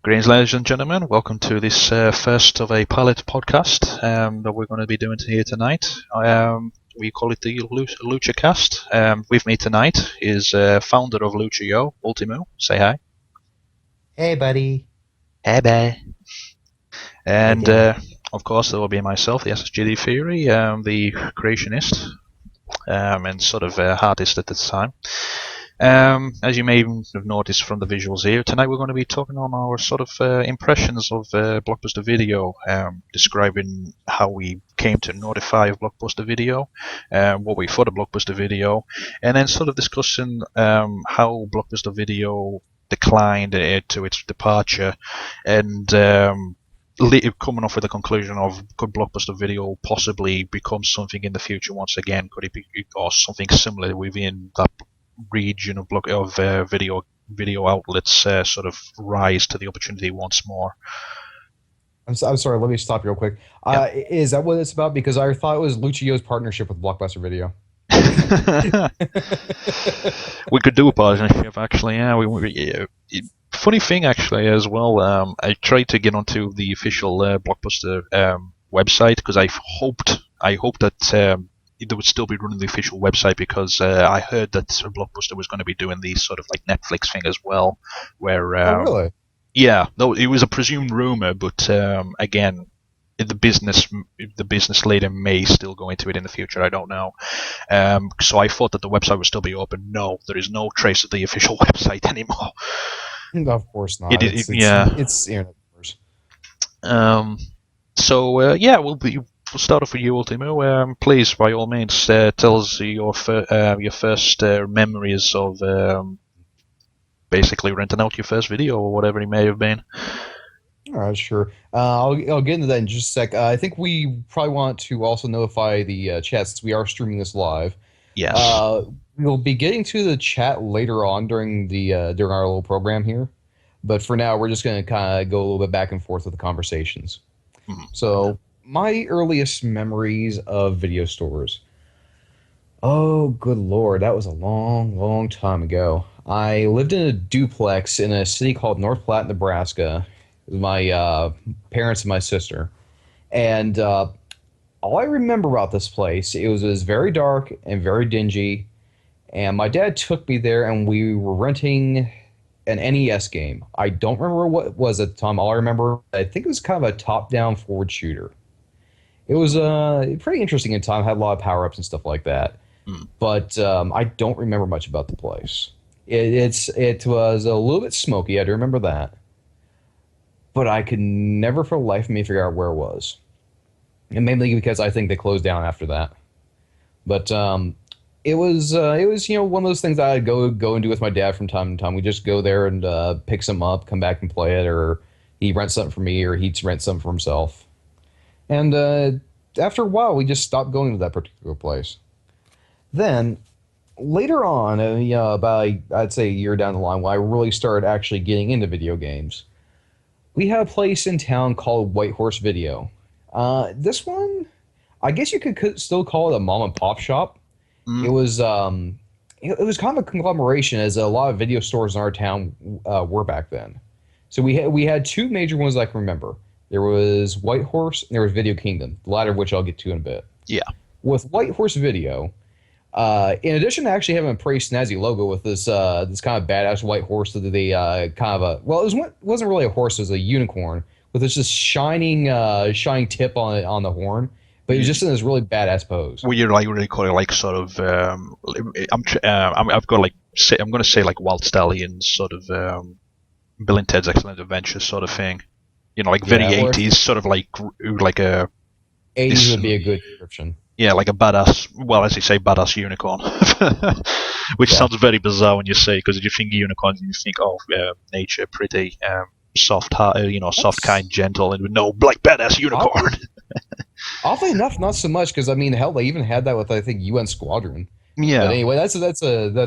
Greetings, ladies and gentlemen. Welcome to this first of a pilot podcast that we're going to be doing here tonight. We call it the Lucha cast. With me tonight is founder of Lucha, Ultymoo. Say hi. Hey, buddy. Hey, bae. And Hey, of course, there will be myself, the SSGD Theory, the creationist and sort of artist at this time. As you may have noticed from the visuals here, tonight we're going to be talking on our sort of impressions of Blockbuster Video, describing how we came to notify of Blockbuster Video, what we thought of Blockbuster Video, and then sort of discussing how Blockbuster Video declined to its departure, and coming off with the conclusion of could Blockbuster Video possibly become something in the future once again? Could it be or something similar within that region of video outlets sort of rise to the opportunity once more? I'm sorry. Let me stop you real quick. Yeah. Is that what it's about? Because I thought it was Lucha's partnership with Blockbuster Video. We could do a partnership, actually. Yeah, funny thing, actually, as well. I tried to get onto the official Blockbuster website because I hoped that they would still be running the official website, because I heard that Blockbuster was going to be doing the sort of like Netflix thing as well, where Oh, really? yeah, no, it was a presumed rumor, but again, the business leader may still go into it in the future. I don't know. So I thought that the website would still be open. No, there is no trace of the official website anymore. Of course not. Yeah. It's internet first. So yeah, we'll start off with you, Ultymoo. Please, by all means, tell us your first memories of basically renting out your first video or whatever it may have been. All right, sure. I'll get into that in just a sec. I think we probably want to also notify the chat, since we are streaming this live. Yes. We'll be getting to the chat later on during during our little program here, but for now we're just going to kind of go a little bit back and forth with the conversations. Mhm. So my earliest memories of video stores. Oh, good Lord, that was a long, long time ago. I lived in a duplex in a city called North Platte, Nebraska, with my parents and my sister. And all I remember about this place, it was very dark and very dingy. And my dad took me there, and we were renting an NES game. I don't remember what it was at the time. All I remember, I think it was kind of a top-down forward shooter. It was pretty interesting in time. Had a lot of power-ups and stuff like that. Mm. But I don't remember much about the place. It was a little bit smoky. I do remember that. But I could never for the life of me figure out where it was. And mainly because I think they closed down after that. But it was one of those things that I'd go and do with my dad from time to time. We just go there and pick some up, come back and play it, or he rents something for me, or he'd rent something for himself. And after a while, we just stopped going to that particular place. Then later on, about I'd say a year down the line, when I really started actually getting into video games, we had a place in town called White Horse Video. This one, I guess you could still call it a mom and pop shop. Mm. It was it was kind of a conglomeration, as a lot of video stores in our town were back then. So we had two major ones I can remember. There was White Horse and there was Video Kingdom, the latter of which I'll get to in a bit. Yeah. With White Horse Video, in addition to actually having a pretty snazzy logo with this kind of badass white horse that they kind of wasn't really a horse, it was a unicorn with this just shining tip on the horn, but he was just in this really badass pose. Well, you're like really calling like sort of I've got like I'm going to say like Wild Stallions, sort of Bill and Ted's Excellent Adventure sort of thing. You know, like very Yeah, or 80s, sort of like a 80s would be a good description. yeah, like a badass. Well, as you say, badass unicorn, which Yeah. sounds very bizarre when you say, because if you think unicorns, you think nature, pretty, soft, soft, That's kind, gentle, and no, like badass unicorn. oddly enough, not so much, because I mean, hell, they even had that with, I think, UN Squadron. Yeah. But anyway, that's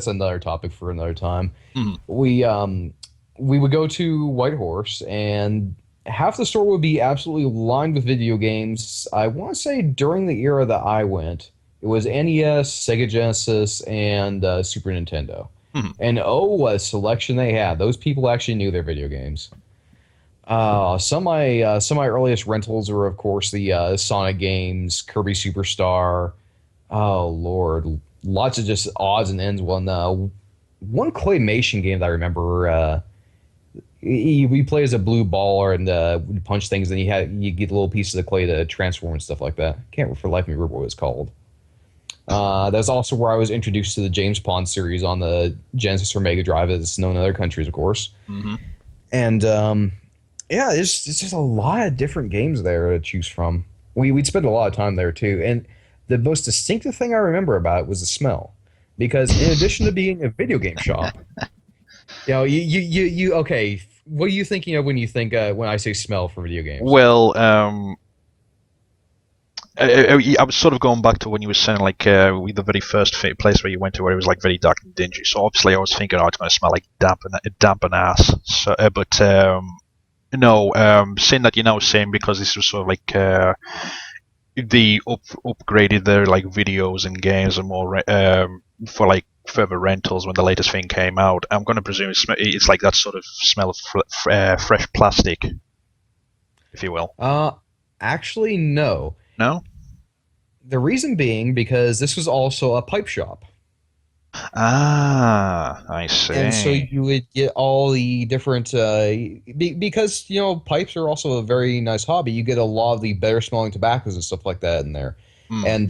another topic for another time. Mm. We would go to White Horse, and half the store would be absolutely lined with video games. I want to say during the era that I went, it was NES, Sega Genesis, and Super Nintendo. Mhm. And oh, what a selection they had. Those people actually knew their video games. Some of my earliest rentals were, of course, the Sonic games, Kirby Superstar. Oh Lord, lots of just odds and ends. One claymation game that I remember. We play as a blue baller and would punch things, and you get little pieces of clay to transform and stuff like that. Can't for the life of me remember what it was called. That's also where I was introduced to the James Pond series on the Genesis or Mega Drive, as it's known in other countries, of course. Hmm. And yeah, it's just a lot of different games there to choose from. We'd spend a lot of time there too. And the most distinctive thing I remember about it was the smell, because in addition to being a video game shop, okay. What are you thinking of when you think when I say smell for video games? Well, I was sort of going back to when you were saying like with the very first place where you went to where it was like very dark and dingy. So obviously I was thinking, oh, it's going to smell like damp and ass. So, but no, saying that you're now saying because this was sort of like the upgraded their like videos and games and more for like further rentals when the latest thing came out. I'm going to presume it's like that sort of smell of fresh plastic, if you will. Uh, Actually, no. No? The reason being because this was also a pipe shop. Ah, I And so see. you would get all the different because pipes are also a very nice hobby. You get a lot of the better smelling tobaccos and stuff like that in there, Hmm. and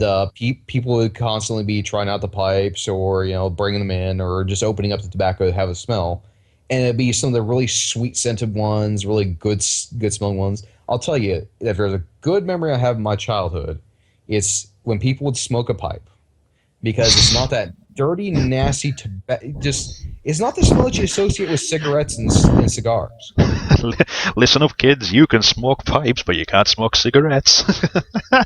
people would constantly be trying out the pipes or bringing them in or just opening up the tobacco to have a smell, and it'd be some of the really sweet scented ones, really good smelling ones. I'll tell you, if there's a good memory I have in my childhood, it's when people would smoke a pipe because it's not that dirty, nasty tobacco. Just it's not the smell that you associate with cigarettes and cigars. Listen up, kids. You can smoke pipes, but you can't smoke cigarettes. Well,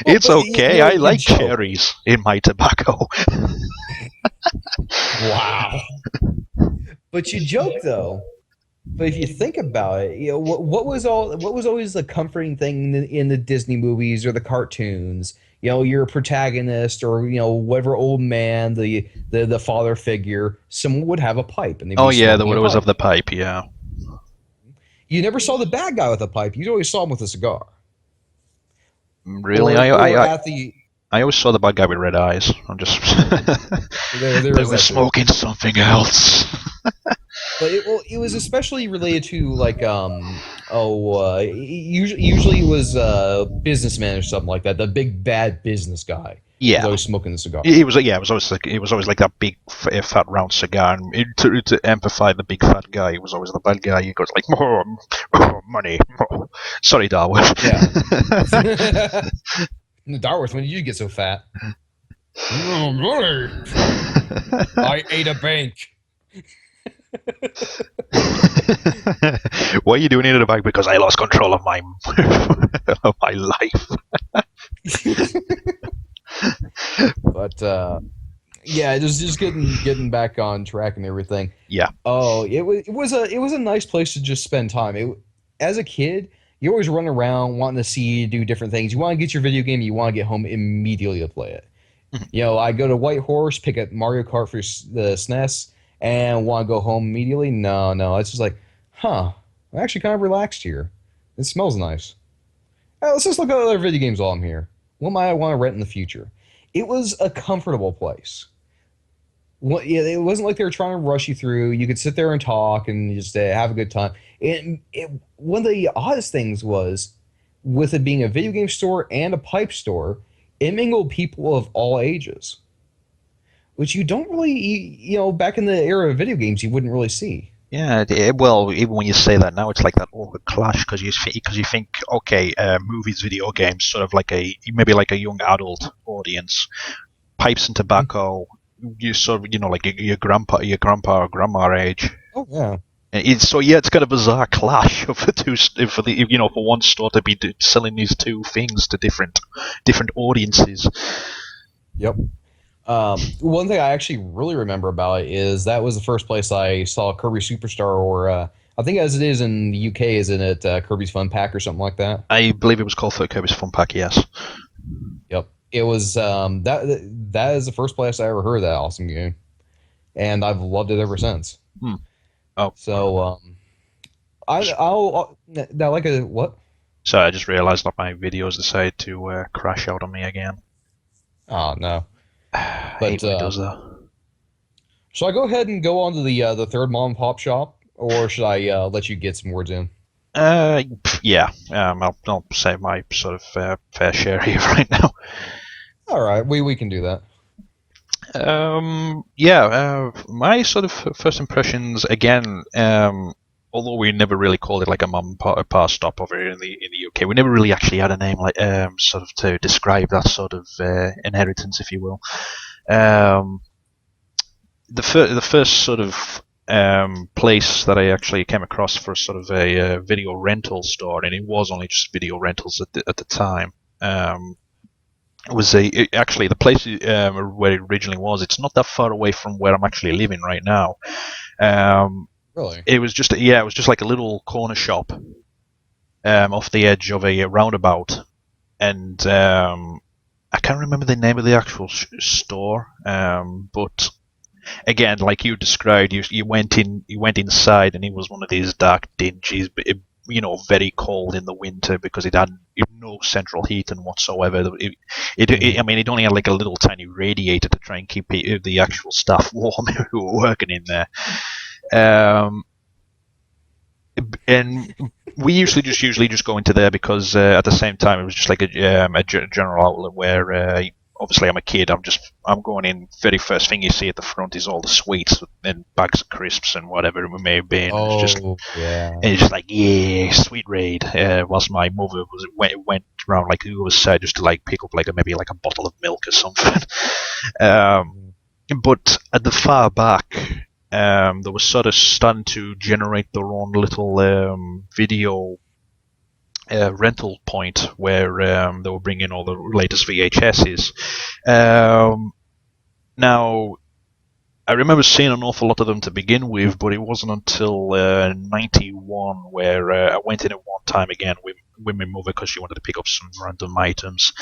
It's but okay. I you like joke. cherries in my tobacco. Wow. But you joke though. But if you think about it, what was always the comforting thing in the Disney movies or the cartoons? Your protagonist or whatever old man, the father figure, someone would have a pipe and they'd Oh be yeah, the smoking one a was of pipe. the pipe. Yeah, You never saw the bad guy with a pipe. You always saw him with a cigar. really. Or at the I always saw the bad guy with red eyes. I'm just. there They is were that too. smoking something else. But it was especially related to like usually it was businessman or something like that. The big bad business guy was Yeah. always smoking the cigar. It was yeah. It was always like that big fat round cigar. And to amplify the big fat guy, it was always the bad guy. He goes like more money. More. Sorry, Darwin. Yeah. Darworth, when did you get so fat? I ate a bank. What are you doing in the back? Because I lost control of my of my life. But yeah, it was just getting back on track and everything. Yeah. Oh, it was a nice place to just spend time. As a kid, you always run around wanting to see do different things. You want to get your video game, you want to get home immediately to play it. I go to White Horse, pick up Mario Kart for the SNES, and want to go home immediately. No, it's just like, huh? I'm actually kind of relaxed here. It smells nice. Let's just look at other video games while I'm here. What might I want to rent in the future? It was a comfortable place. Yeah, it wasn't like they were trying to rush you through. You could sit there and talk and just have a good time. One of the oddest things was, with it being a video game store and a pipe store, it mingled people of all ages, which you don't really, back in the era of video games, you wouldn't really see. Yeah, well, even when you say that now, it's like that awkward clash because you think, okay, movies, video games, sort of like maybe like a young adult audience, pipes and tobacco, you sort of like your grandpa or grandma age. Oh yeah. And so yeah, it's kind of a bizarre clash of the two for the for one store to be selling these two things to different audiences. Yep. One thing I actually really remember about it is that was the first place I saw Kirby Superstar, or I think as it is in the UK, isn't it Kirby's Fun Pack or something like that? I believe it was called for Kirby's Fun Pack. Yes. Yep. It was that is the first place I ever heard of that awesome game, and I've loved it ever since. Hmm. Oh. So I'll now like a what? So I just realised that my videos decided to crash out on me again. Oh no. I hate But when it does that. should I go ahead and go on to the third mom and pop shop, or should I let you get some words in? Yeah. I'll say my sort of fair share here right now. All right, we can do that. Yeah. My sort of first impressions again. Although we never really called it like a mum and pa stop over here in the UK, we never really actually had a name like sort of to describe that sort of inheritance, if you will. Um, the first sort of place that I actually came across for sort of a video rental store, and it was only just video rentals at the time. Was actually the place where it originally was. It's not that far away from where I'm actually living right now. Um, Really? it was just yeah, it was just like a little corner shop off the edge of a roundabout, and I can't remember the name of the actual store, but again, like you described, you went inside, and it was one of these dark, dingy, very cold in the winter because it had no central heating whatsoever. Hmm. I mean, it only had like a little tiny radiator to try and keep the actual staff warm who were working in there. Um, and we usually just go into there because at the same time it was just like a general outlet where obviously I'm a kid. I'm going in. Very first thing you see at the front is all the sweets and bags of crisps and whatever it may have been. Oh yeah. And it's just like yeah, sweet raid. Whilst my mother went around like the other side just to like pick up like maybe like a bottle of milk or something. um, Mhm. but at the far back, they were sort of starting to generate their own little video rental point where they were bringing all the latest VHSs. Now, I remember seeing an awful lot of them to begin with, but it wasn't until '91 where I went in at one time again with my mother because she wanted to pick up some random items.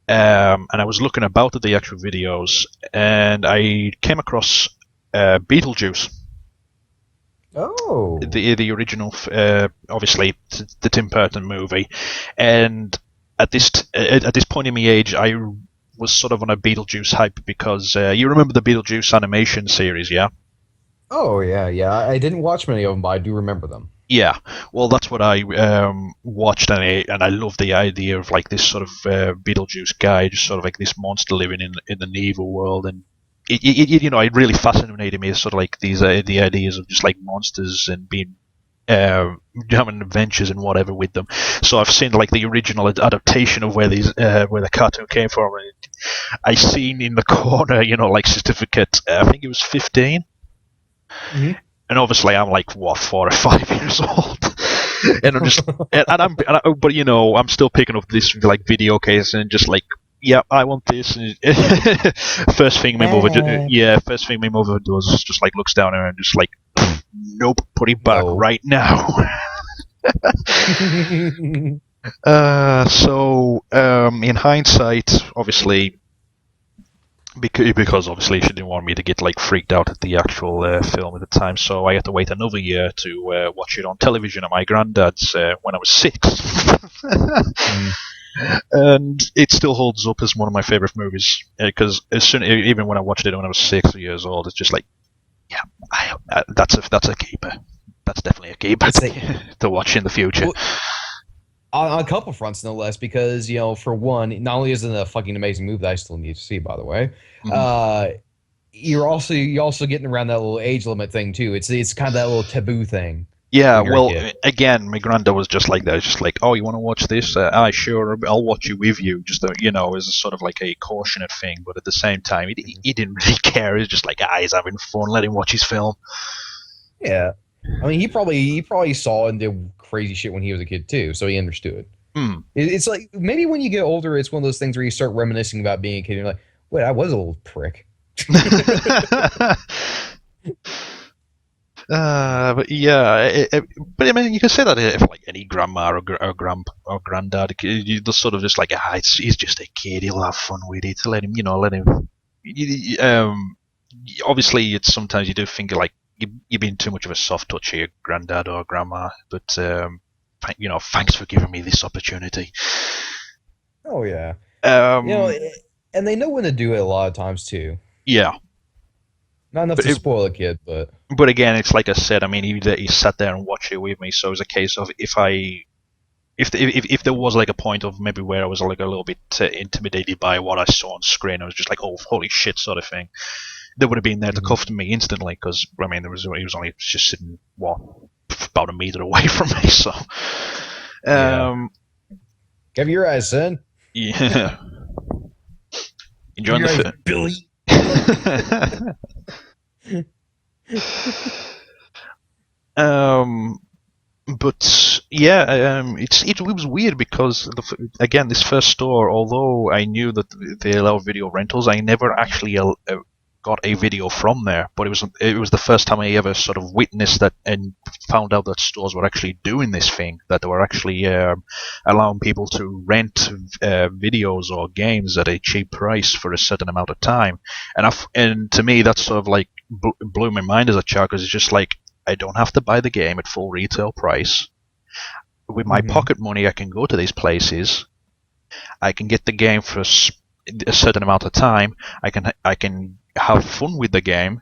And I was looking about at the actual videos, and I came across Beetlejuice, Oh. the original, obviously the Tim Burton movie, and at this point in my age, I was sort of on a Beetlejuice hype because you remember the Beetlejuice animation series, yeah? Oh yeah, yeah. I didn't watch many of them, but I do remember them. Yeah, well, that's what I watched, and I love the idea of like this sort of Beetlejuice guy, just sort of like this monster living in the evil world, and it really fascinated me, sort of like these the ideas of just like monsters and being having adventures and whatever with them. So I've seen like the original adaptation of where the cartoon came from. And I seen in the corner, like certificate. I think it was 15. Hmm. And obviously I'm like what 4 or 5 years old, and I'm just but I'm still picking up this like video case and just like yeah I want this. And first thing my mother does is just like looks down at her and just like nope, put it back No. right now. In hindsight, obviously because obviously she didn't want me to get like freaked out at the actual film at the time, so I had to wait another year to watch it on television at my granddad's when I was 6. Mm. And it still holds up as one of my favorite movies because even when I watched it when I was 6 years old, it's just like yeah, that's a keeper. That's definitely a keeper It's a to watch in the future. well, on a couple fronts, no less, because for one, not only is it a fucking amazing movie that I still need to see, by the way, Mhm. uh, you're also getting around that little age limit thing too. It's kind of that little taboo thing Yeah, when you're a well, kid. again, my granddad was just like that. It's just like, oh, you want to watch this? Sure, I'll watch it with you. Just as a sort of like a cautionate thing. But at the same time, he didn't really care. He's just like, he's having fun. Let him watch his film. Yeah, I mean, he probably saw and did crazy shit when he was a kid too, so he understood. Hmm. It's like maybe when you get older, it's one of those things where you start reminiscing about being a kid. And you're like, wait, I was a little prick. But yeah, but I mean, you can say that if like any grandma or grand or granddad, you just sort of just like, he's just a kid. He'll have fun with it. Let him. Obviously, it's sometimes you do think like you've been too much of a soft touch here, granddad or grandma. But thanks for giving me this opportunity. Oh yeah. You know, Um, and they know when to do it a lot of times too. yeah, Not enough but to spoil a kid, but again, it's like I said. I mean, he sat there and watched it with me, so it was a case of if there was like a point of maybe where I was like a little bit intimidated by what I saw on screen, I was just like, oh, holy shit, sort of thing. They would have been there to mhm. cuff me instantly because I mean, he was only just sitting about a meter away from me, so Yeah. um, Cover your eyes, son. yeah, Cover enjoying your eyes, the Billy. film. um, but yeah, it was weird because again, this first store, although I knew that they allow video rentals, I never actually got a video from there. But it was the first time I ever sort of witnessed that and found out that stores were actually doing this thing, that they were actually allowing people to rent videos or games at a cheap price for a certain amount of time. And to me, that sort of like blew my mind as a child because it's just like I don't have to buy the game at full retail price. With my Hmm. pocket money, I can go to these places. I can get the game for a certain amount of time. I can have fun with the game,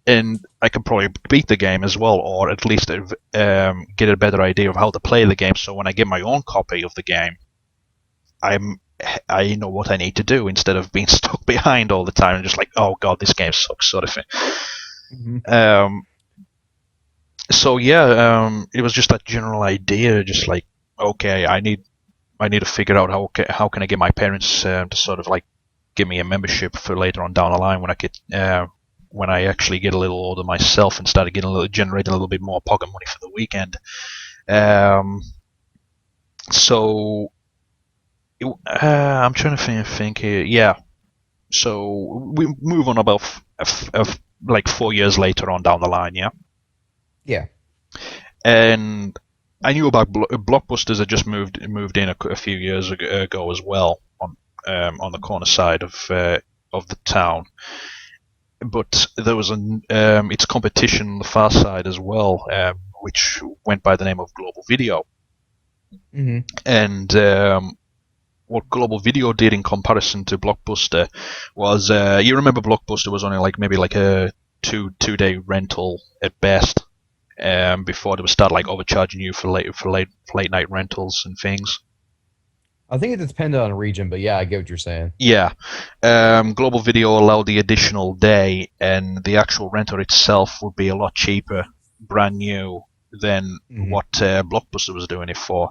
and I can probably beat the game as well, or at least get a better idea of how to play the game. So when I get my own copy of the game, I'm I know what I need to do instead of being stuck behind all the time and just like, oh god, this game sucks, sort of thing. Hmm. Um, so yeah, it was just that general idea, just like okay, I need to figure out how can I get my parents to sort of like give me a membership for later on down the line when I actually get a little older myself and started generating a little bit more pocket money for the weekend. Um, so I'm trying to think here. Yeah, so we move on about like 4 years later on down the line. Yeah. Yeah. And I knew about Blockbusters had just moved in a few years ago as well on the corner side of the town. But there was its competition on the far side as well, which went by the name of Global Video. Hmm. And what Global Video did in comparison to Blockbuster was, you remember Blockbuster was only like maybe like a two-day rental at best, before they would start like overcharging you for late night rentals and things. I think it depended on region, but yeah, I get what you're saying. Yeah, Global Video allowed the additional day, and the actual rental itself would be a lot cheaper, brand new, than Hmm. what Blockbuster was doing it for.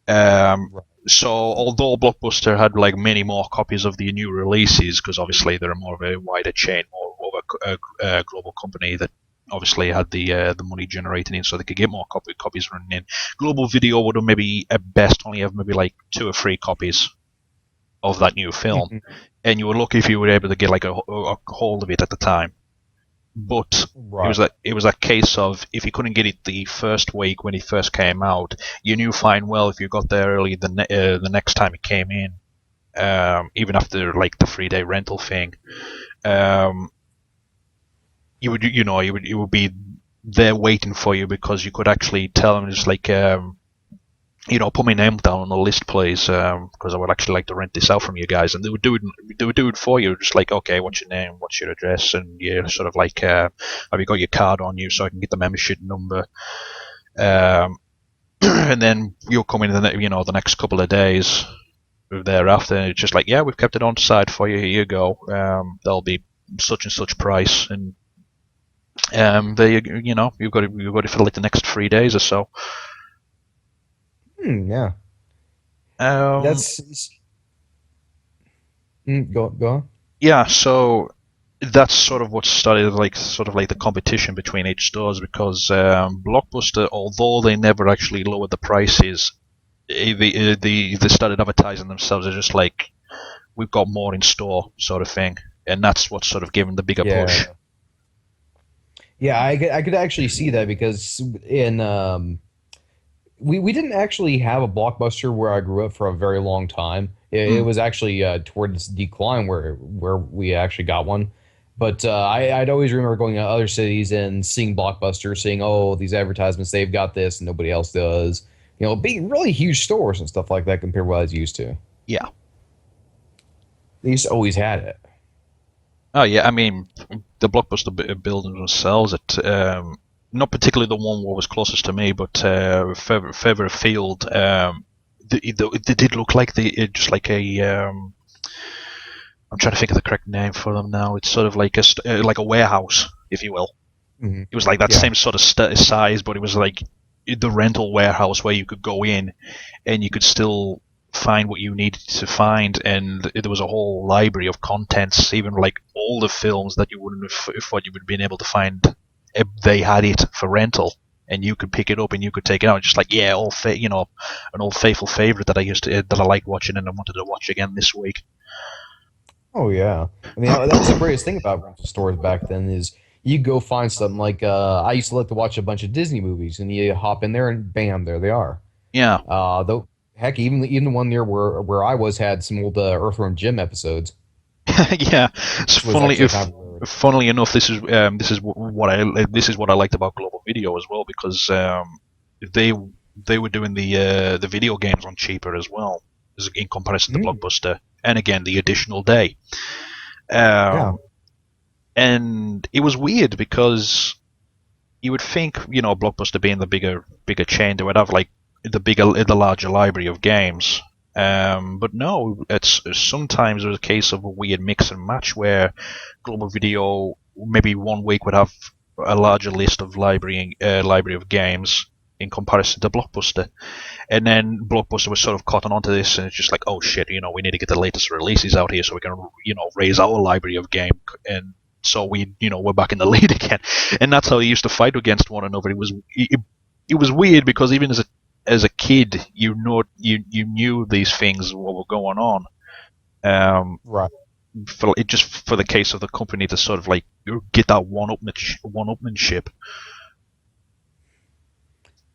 Um, Right. so although Blockbuster had like many more copies of the new releases, because obviously they're more of a wider chain, more of a global company that obviously had the money generated in, so they could get more copies running in. Global Video would have maybe at best only have maybe like 2 or 3 copies of that new film, Hmm. and you were lucky if you were able to get like a hold of it at the time. But Right. it was a case of if you couldn't get it the first week when it first came out, you knew fine well if you got there early the next time it came in, even after like the 3 day rental thing, um, you would be there waiting for you because you could actually tell them just like put my name down on the list, please, because I would actually like to rent this out from you guys, and they would do it. They would do it for you, just like, okay, what's your name, what's your address, and yeah, sort of like, have you got your card on you so I can get the membership number, um, and then you'll come in the next couple of days thereafter, and it's just like, yeah, we've kept it on side for you. Here you go. There'll be such and such price, and there you've got it for like the next 3 days or so. Yeah. Um, That's go on. yeah, so that's sort of what started like sort of like the competition between each stores because Blockbuster, although they never actually lowered the prices, they started advertising themselves as just like we've got more in store sort of thing, and that's what sort of gave them the bigger push. Yeah. Yeah, I could actually see that because in we didn't actually have a Blockbuster where I grew up for a very long time. It Mm, was actually towards decline where we actually got one. But I'd always remember going to other cities and seeing Blockbuster, seeing, oh, these advertisements, they've got this and nobody else does. You know, being really huge stores and stuff like that compared to what I was used to. Yeah. They used to always had it. Oh yeah, I mean, the Blockbuster buildings themselves, not particularly the one what was closest to me, but further afield, they did look like just like a. I'm trying to think of the correct name for them now. It's sort of like like a warehouse, if you will. Hmm. It was like that Yeah. same sort of size, but it was like the rental warehouse where you could go in and you could still find what you needed to find, and there was a whole library of contents, even like all the films that you wouldn't have thought you would have been able to find. They had it for rental, and you could pick it up and you could take it out. Just like yeah, an old faithful favorite that I used to that I liked watching and I wanted to watch again this week. Oh yeah. I mean, that was the greatest thing about rental stores back then is you go find something like I used to like to watch a bunch of Disney movies, and you hop in there and bam, there they are. Yeah, Though heck, even the one near where I was had some old Earthworm Jim episodes, yeah. So which was actually kind of weird. funnily enough, this is what I liked about Global Video as well because they they were doing the video games on cheaper as well in comparison to Mm, Blockbuster, and again the additional day. yeah. Um, and it was weird because you would think Blockbuster being the bigger chain, they would have like the larger library of games. But no, it's sometimes there's a case of a weird mix and match where Global Video maybe one week would have a larger list of library of games in comparison to Blockbuster, and then Blockbuster was sort of cotton onto this, and it's just like, oh shit, we need to get the latest releases out here so we can raise our library of game, and so we're back in the lead again, and that's how they used to fight against one another. It was weird because even as a kid, you knew these things what were going on. Um, Right. for the case of the company to sort of like get that one-upmanship.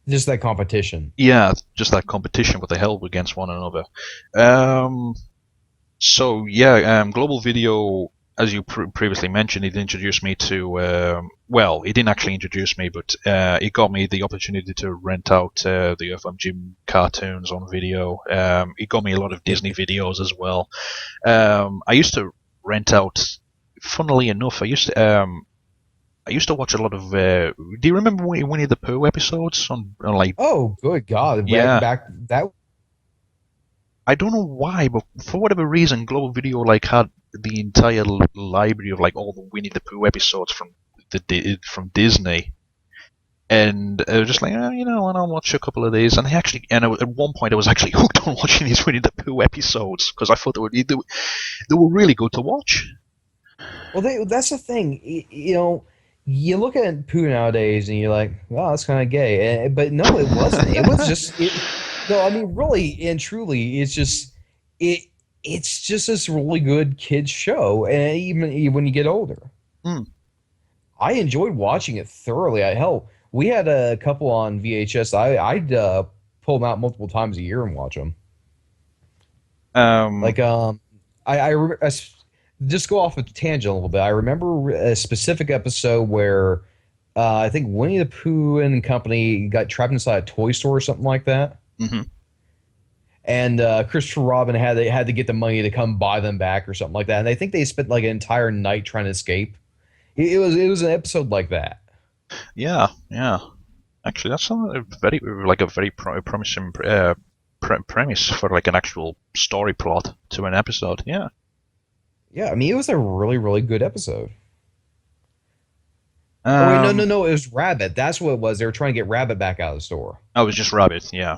Just that competition. Yeah, just that competition what they held against one another. Um, so yeah, Global Video, as you previously mentioned, it introduced me to. Well, it didn't actually introduce me, but it got me the opportunity to rent out the Earthworm Jim cartoons on video. It got me a lot of Disney videos as well. I used to rent out. Funnily enough, I used to watch a lot of. Do you remember Winnie the Pooh episodes on like? Oh, good God! Yeah, Back that. I don't know why, but for whatever reason, Global Video like had the entire library of like all the Winnie the Pooh episodes from from Disney, and I was just like, and I'll watch a couple of these. And at one point, I was actually hooked on watching these Winnie the Pooh episodes because I thought they were really good to watch. Well, that's the thing. You look at Pooh nowadays, and you're like, "Wow, that's kind of gay." But no, it wasn't. It was just it. No, I mean, really and truly, it. It's just this really good kids show, and even when you get older, Hmm. I enjoyed watching it thoroughly. Hell, we had a couple on VHS. I'd pull them out multiple times a year and watch them. Um, Like just go off a tangent a little bit. I remember a specific episode where I think Winnie the Pooh and company got trapped inside a toy store or something like that, mhm. and Christopher Robin had to get the money to come buy them back or something like that. And I think they spent like an entire night trying to escape. It was an episode like that. Yeah, yeah. Actually, that's a very promising premise for like an actual story plot to an episode. Yeah. Yeah, I mean it was a really really good episode. Oh wait, no no Um, no, it was Rabbit. That's what it was. They were trying to get Rabbit back out of the store. I was just Rabbit. Yeah.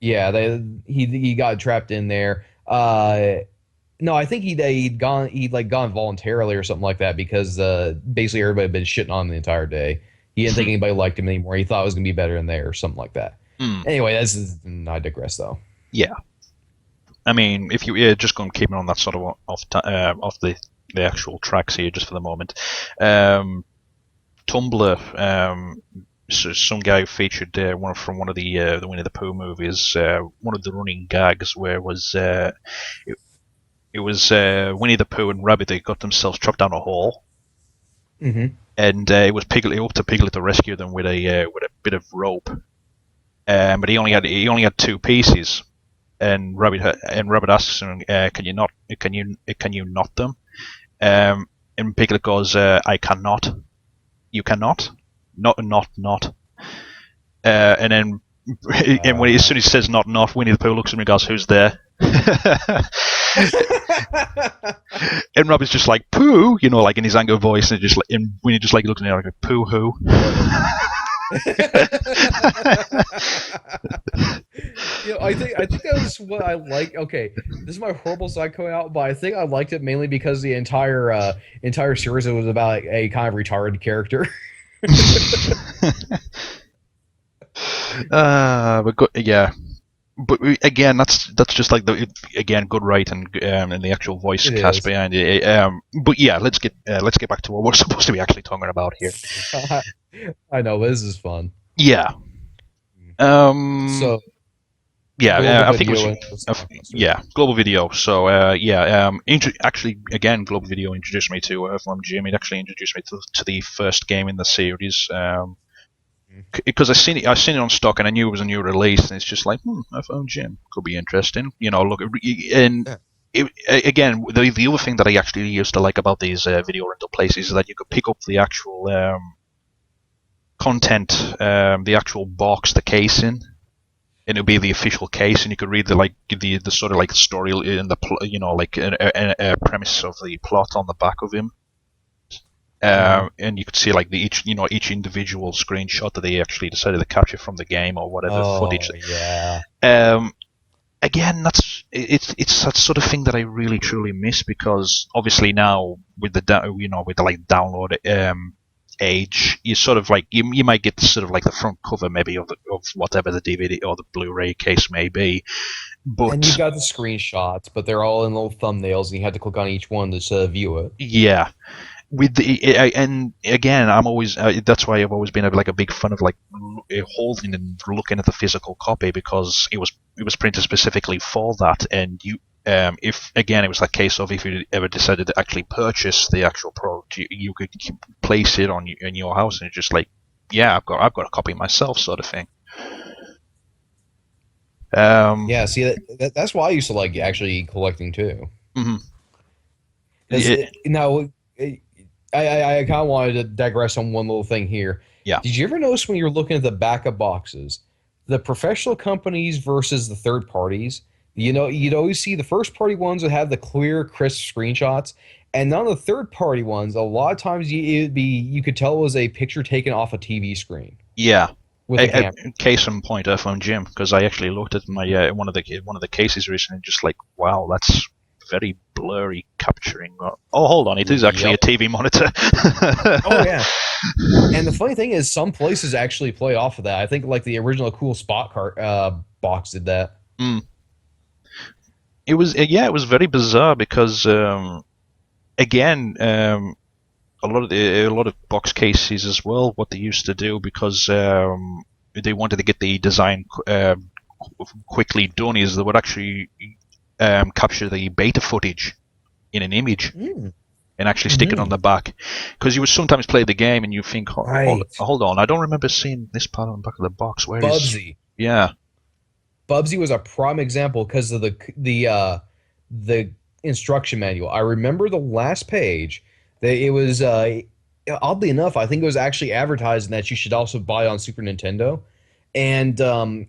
Yeah, he got trapped in there. No, I think he'd like gone voluntarily or something like that because basically everybody had been shitting on him the entire day. He didn't think anybody liked him anymore. He thought it was gonna be better in there or something like that. Hmm. Anyway, I digress though. Yeah. I mean, if you just going to keep it on that sort of off the actual tracks here just for the moment. Tumblr, so some guy featured one of the Winnie the Pooh movies. One of the running gags where it was Winnie the Pooh and Rabbit. They got themselves trucked down a hole, and it was Piglet up to Piglet to rescue them with a bit of rope. But he only had 2 pieces, and Rabbit asks him, "Can you knot them?" And Piglet goes, "I cannot. You cannot. Not. And then, and as soon as he says not, Winnie the Pooh looks at him and goes, "Who's there?" And Rabbit's just like, "Pooh," like in his anger voice, and Winnie just like looks at him like, "Pooh who?" I think that was what I like. Okay, this is my horrible side coming out, but I think I liked it mainly because the entire series was about a kind of retarded character. But good, yeah. But again, that's just like good writing and the actual voice cast behind it. But yeah, let's get back to what we're supposed to be actually talking about here. I know, this is fun. Yeah. So. Yeah, I think it was Global Video. So actually, again, Global Video introduced me to from Jim. It actually introduced me to the first game in the series. Because I seen it on stock and I knew it was a new release, and it's just like, I found Jim, could be interesting. Look, and again, the other thing that I actually used to like about these video rental places is that you could pick up the actual content, the actual box, the casing, and it'll be the official case, and you could read the sort of like story in the like a premise of the plot on the back of him. And you could see like each individual screenshot that they actually decided to capture from the game or whatever footage. Yeah. Again, it's that sort of thing that I really truly miss, because obviously now with the download age, you sort of like you might get sort of like the front cover maybe of whatever the DVD or the Blu-ray case may be. And you've got the screenshots, but they're all in little thumbnails, and you have to click on each one to view it. Yeah. And again, I'm always that's why I've always been a big fan of like holding and looking at the physical copy, because it was printed specifically for that. And if again it was that case of if you ever decided to actually purchase the actual product, you could place it in your house, and it's just like, yeah, I've got a copy myself, sort of thing. Yeah, see, that's why I used to like actually collecting too. Mm-hmm. Now. I kind of wanted to digress on one little thing here. Yeah. Did you ever notice when you're looking at the backup boxes, the professional companies versus the third parties? You'd always see the first party ones would have the clear, crisp screenshots, and none of the third party ones, a lot of times you could tell it was a picture taken off a TV screen. Yeah. With a camera. Case in point, I found Jim, because I actually looked at my one of the cases recently, and just like, wow, that's very blurry capturing. Oh, hold on, it is actually a TV monitor. Oh yeah. And the funny thing is, some places actually play off of that. I think like the original Cool Spot box did that. It was very bizarre, because again, a lot of box cases as well, what they used to do, because they wanted to get the design quickly done, is they would actually capture the beta footage in an image and actually stick it on the back, because you would sometimes play the game and you think, hold on, I don't remember seeing this part on the back of the box. Where Bubsy. Yeah, Bubsy was a prime example because of the instruction manual. I remember the last page that it was oddly enough, I think it was actually advertising that you should also buy on Super Nintendo. And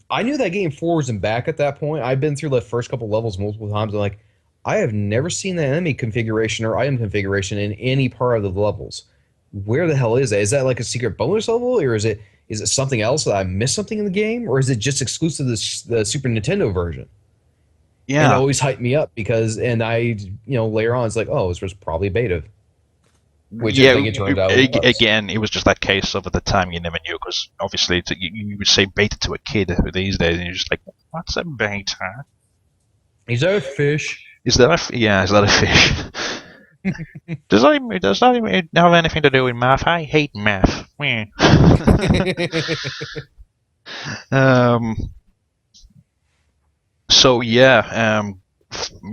I knew that game forwards and back at that point. I've been through the first couple levels multiple times. I'm like, I have never seen that enemy configuration or item configuration in any part of the levels. Where the hell is that? Is that like a secret bonus level, or is it something else that I missed something in the game, or is it just exclusive to the Super Nintendo version? Yeah. And it always hyped me up because, and I, later on, it's like, oh, this was probably beta. Which I think it turned out again, it was just that case of at the time you never knew, because obviously you would say beta to a kid these days, and you're just like, what's a beta? Is that a fish? Is that a fish? Does that even have anything to do with math? I hate math. So yeah,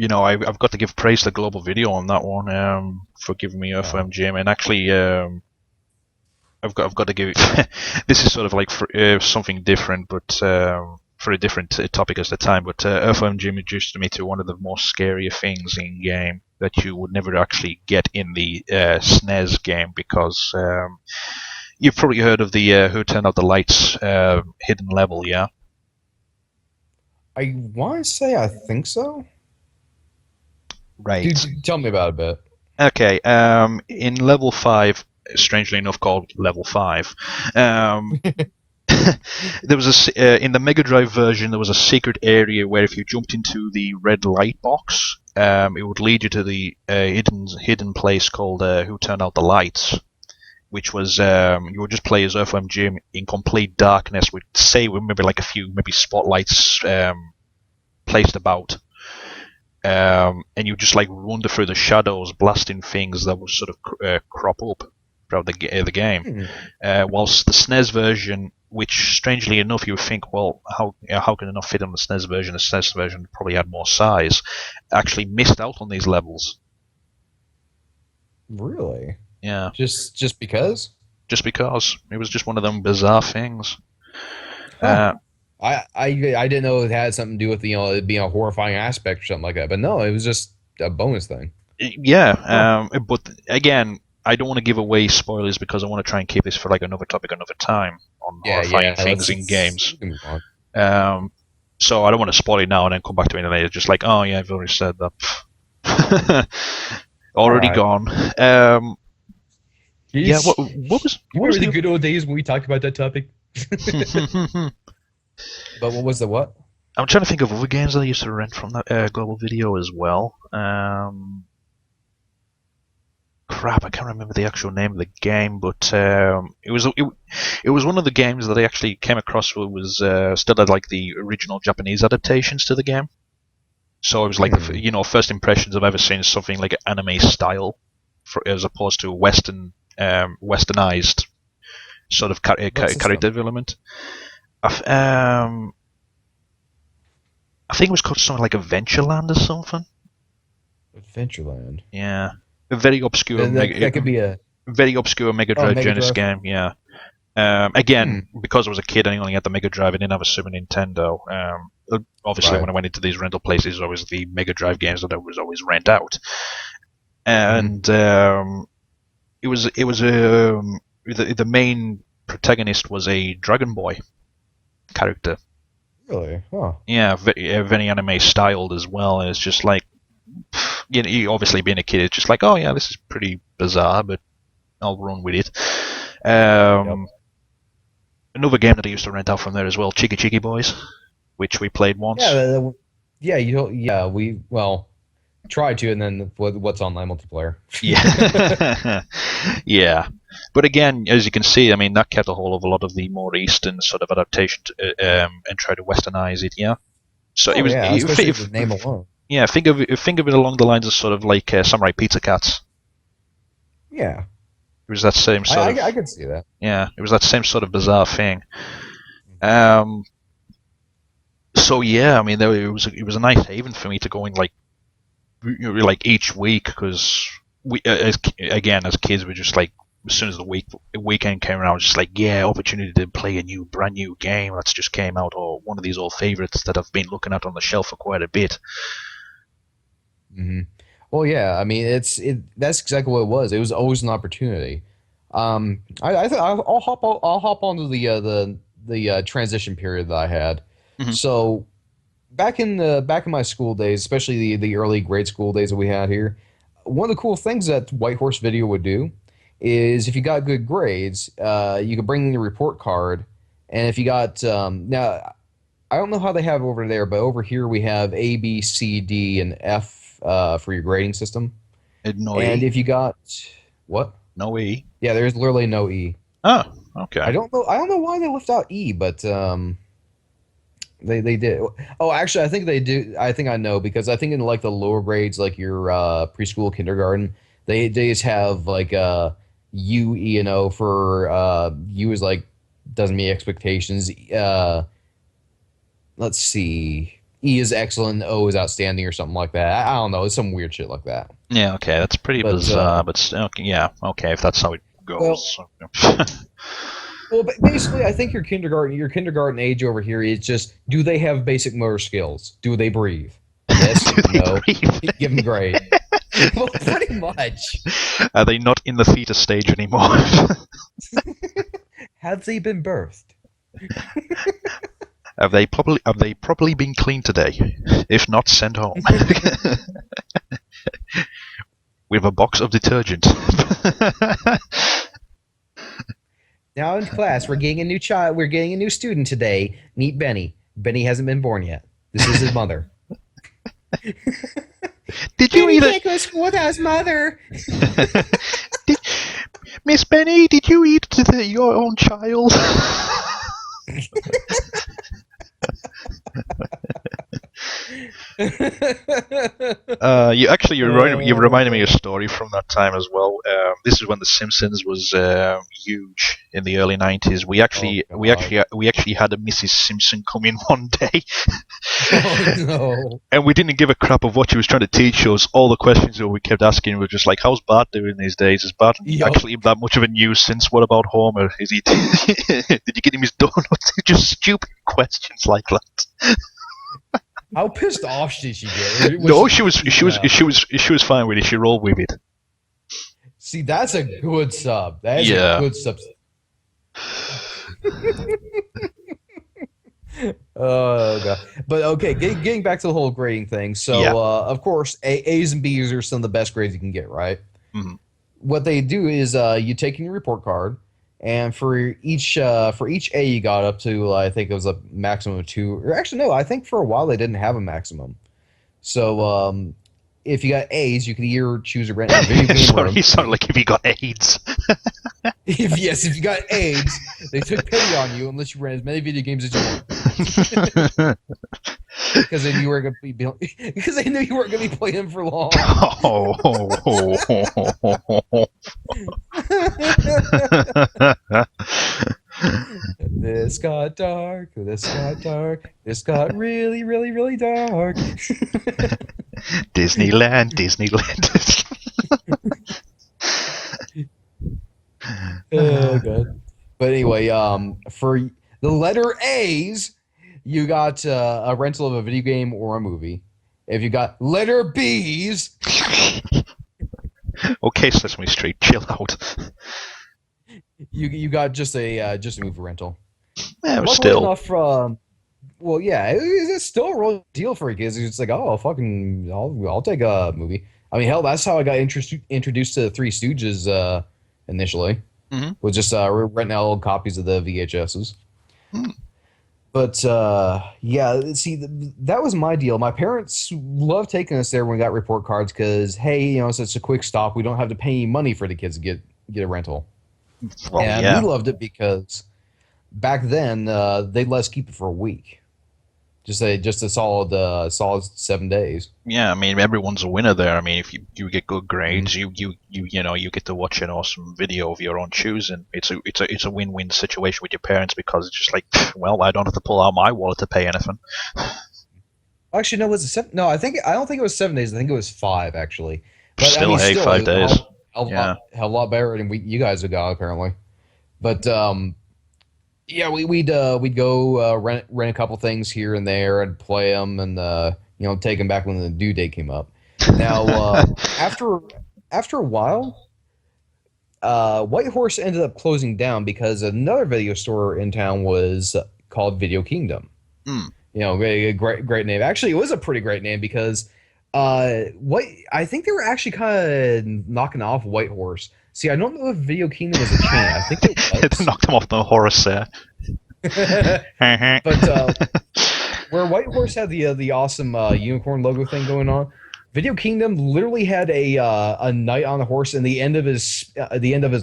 I've got to give praise to Global Video on that one, for giving me Oh. FOMGM, and actually, I've got to give it. This is sort of like something different, but for a different topic at the time. But FOMGM introduced me to one of the most scarier things in game that you would never actually get in the SNES game, because you've probably heard of the Who Turned Out the Lights hidden level, yeah? I want to say I think so. Right. Dude, tell me about it a bit. Okay. In level 5, strangely enough called level 5, um, there was in the Mega Drive version there was a secret area where if you jumped into the red light box, it would lead you to the hidden place called Who Turned Out the Lights, which was you would just play as Earthworm Jim in complete darkness with, say, with maybe like a few maybe spotlights placed about. And you just like wander through the shadows, blasting things that would sort of crop up throughout the game. Hmm. Whilst the SNES version, which strangely enough you would think, well, how can it not fit on the SNES version? The SNES version probably had more size. Actually missed out on these levels. Really? Yeah, Just because? just because it was just one of them bizarre things. Huh. Uh, I didn't know it had something to do with it being a horrifying aspect or something like that. But no, it was just a bonus thing. Huh. yeah, but again, I don't want to give away spoilers because I want to try and keep this for like another topic another time on Yeah, horrifying yeah. things in We games. can move on. Um, so I don't want to spoil it now and then come back to it later, just like, oh yeah, I've already said that. All Already right. gone. Yeah, Yes. You what was remember the the? good old days when we talked about that topic? But what was the what? I'm trying to think of other games that I used to rent from that Global Video as well. Crap, I can't remember the actual name of the game, but it was one of the games that I actually came across. Where it was still had like the original Japanese adaptations to the game. So it was like Hmm. first impressions I've ever seen something like anime style, as opposed to westernized sort of What character system? development. Um, I think it was called something like Adventureland or something. Adventureland. Yeah, a very obscure That could be a Mega oh Drive Mega Genesis Drive. game. Yeah. Again, Hmm. because I was a kid, I only had the Mega Drive. I didn't have a Super Nintendo. Obviously, Right. when I went into these rental places, it was always the Mega Drive games that I was always rent out, Hmm. and it was the main protagonist was a Dragon Boy character. Really? Huh. Yeah, very anime styled as well, and it's just like, obviously being a kid, it's just like, oh yeah, this is pretty bizarre, but I'll run with it. Yep. Um, Another game that I used to rent out from there as well, Cheeky Cheeky Boys, which we played Yeah. once. Yeah. Yeah. We tried to, and then what's online multiplayer? Yeah, yeah. But again, as you can see, I mean, that kept a hold of a lot of the more Eastern sort of adaptation and tried to Westernize it. Yeah. So it Oh was, yeah, especially the name alone. yeah. Think of it along the lines of sort of like Samurai Pizza Cats. Yeah, It was that same sort of, I could see that. yeah. It was that same sort of bizarre thing. Um. So yeah, I mean, it was a nice haven for me to go in like each week, because as kids we're just like, as soon as the weekend came around, just like, yeah, opportunity to play a brand new game that's just came out, or one of these old favorites that I've been looking at on the shelf for quite a bit. Hmm. Well, yeah, I mean, that's exactly what it was. It was always an opportunity. I think I'll hop onto the transition period that I had. Hmm. So back in my school days, especially the early grade school days that we had here, one of the cool things that White Horse Video would do is if you got good grades, you could bring in your report card, and if you got now I don't know how they have over there, but over here we have A, B, C, D, and F for your grading system. No And E, if you got what? no E. Yeah, there's literally no E. Oh, okay. I don't know why they left out E, but they did. Oh, actually, I think they do. I think I know because I think in like the lower grades, like your preschool, kindergarten, they just have like U, E, and O for U is like doesn't meet expectations. Let's see. E is excellent, O is outstanding, or something like that. I don't know. It's some weird shit like that. Yeah, okay, that's pretty But bizarre, but okay, yeah, okay, if that's how it well, goes. well, basically, I think your kindergarten age over here is just: do they have basic motor skills? Do they breathe? Yes, Do they no. breathe? Give them grade. Well, pretty much. Are they not in the fetus stage anymore? Have they been birthed? Have they properly been cleaned today? If not, sent home with a box of detergent. Now in class, we're getting a new child. We're getting a new student today. Meet Benny. Benny hasn't been born yet. This is his mother. Did you Benny eat can't go to school without his mother. did, Miss Benny, did you eat your own child? You reminded me of a story from that time as well. This is when The Simpsons was huge in the early '90s. We actually had a Mrs. Simpson come in one day, Oh no. and we didn't give a crap of what she was trying to teach us. All the questions that we kept asking were just like, "How's Bart doing these days? Is Bart Yup. actually that much of a nuisance? What about Homer? Is he? Did you get him his donuts? Just stupid questions like that." How pissed off did she get? No, she was fine with it. She rolled with it. See, that's a good sub. That is Yeah. a good sub. Oh god. But okay, getting back to the whole grading thing. So Yeah. of course, A's and B's are some of the best grades you can get, right? Mhm. What they do is you take in your report card, and for each A you got up to I think it was a maximum of 2. Or actually no, I think for a while they didn't have a maximum. So if you got A's, you could either choose to rent a video game Sorry, room. you sound like if you got AIDS. If you got AIDS, they took pity on you unless you ran as many video games as you want. Because they knew you weren't going to be because they knew you weren't going to be playing them for long. This got dark. This got dark. This got really, really, really dark. Disneyland. Oh god. But anyway, for the letter A's, you got a rental of a video game or a movie. If you got letter B's, Okay, Sesame Street, chill out. you got just a movie rental. Yeah, but Luckily still. enough, well, yeah, it's still a real deal for you kids. It's like, oh, fucking, I'll take a movie. I mean, hell, that's how I got introduced to the Three Stooges initially. Mhm. Was just renting out old copies of the VHSs. Mm. But yeah, see, that was my deal. My parents loved taking us there when we got report cards because, hey, you know, it's a quick stop. We don't have to pay any money for the kids to get a rental. Well, And yeah. we loved it because back then they'd let us keep it for a week. Just a solid 7 days. Yeah, I mean, everyone's a winner there. I mean, if you get good grades, you get to watch an awesome video of your own choosing. It's a win-win situation with your parents because it's just like, well, I don't have to pull out my wallet to pay anything. Actually, no, was it 7? No, I don't think it was 7 days. I think it was 5 actually. But Still, I mean, hey, 5 days. Yeah. hell of a lot better than you guys have got apparently. But yeah, we'd go rent a couple things here and there and play them and you know, take them back when the due date came up. Now after a while, White Horse ended up closing down because another video store in town was called Video Kingdom. Mm. You know, great name. Actually, it was a pretty great name because I think they were actually kind of knocking off White Horse. See, I don't know if Video Kingdom was a chain. I think it It's was. knocked him off the horse there. But where White Horse had the awesome unicorn logo thing going on, Video Kingdom literally had a knight on a horse, and the end of his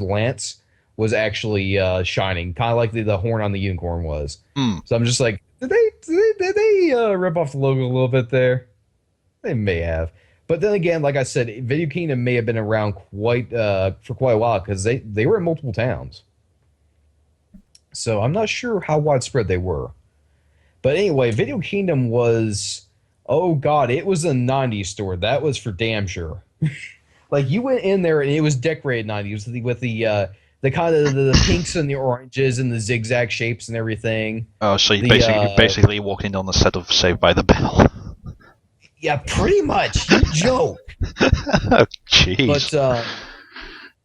lance was actually shining, kind of like the horn on the unicorn was. Mm. So I'm just like, did they rip off the logo a little bit there? They may have. But then again, like I said, Video Kingdom may have been around for quite a while because they were in multiple towns. So I'm not sure how widespread they were. But anyway, Video Kingdom was Oh God, it was a '90s store. That was for damn sure. Like you went in there and it was decorated '90s with the kind of the pinks and the oranges and the zigzag shapes and everything. Oh, so The you basically walked in on the set of Saved by the Bell. Yeah, pretty much. You joke. Oh, jeez. But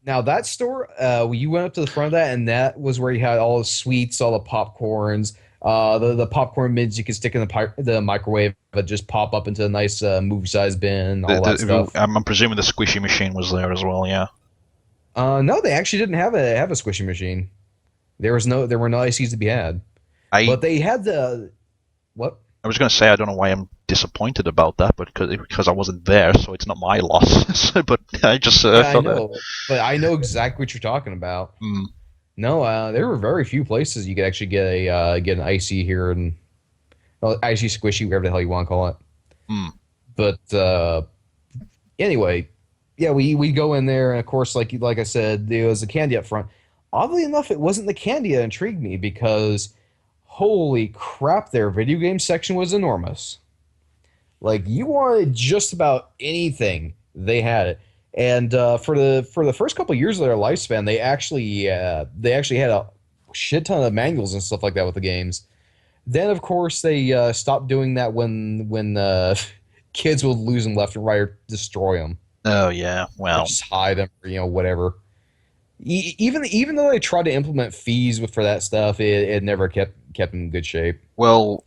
now that store, you went up to the front of that, and that was where you had all the sweets, all the popcorns, the popcorn mids you could stick in the microwave, but just pop up into a nice movie size bin, all that stuff. I'm presuming the squishy machine was there as well. Yeah. No, they actually didn't have a squishy machine. There were no ICs to be had, I but they had the what? I was going to say I don't know why I'm disappointed about that, but because I wasn't there, so it's not my loss. But I just Yeah, I thought that. know, but I know exactly what you're talking about. Mm, No, there were very few places you could actually get an icy here and well, icy squishy, whatever the hell you want to call it. mm. But anyway, yeah, we go in there, and of course, like I said, there was a candy up front. Oddly enough, it wasn't the candy that intrigued me because holy crap, their video game section was enormous. Like you wanted just about anything, they had it. And for the first couple of years of their lifespan, they actually had a shit ton of manuals and stuff like that with the games. Then of course they stopped doing that when kids would lose them left and right or destroy them Oh yeah. or Well, just hide them or whatever. Even though they tried to implement fees for that stuff, it never kept in good shape. well,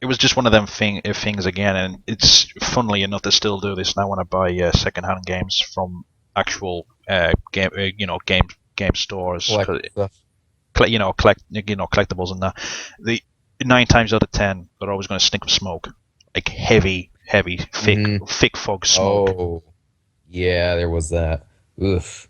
it was just one of them things again, and it's funnily enough they still do this now when I buy secondhand games from actual game stores. Collect stuff. Collectibles and that. The 9 times out of 10, they're always going to stink of smoke, like heavy, thick fog smoke. Oh, yeah, there was that. Oof.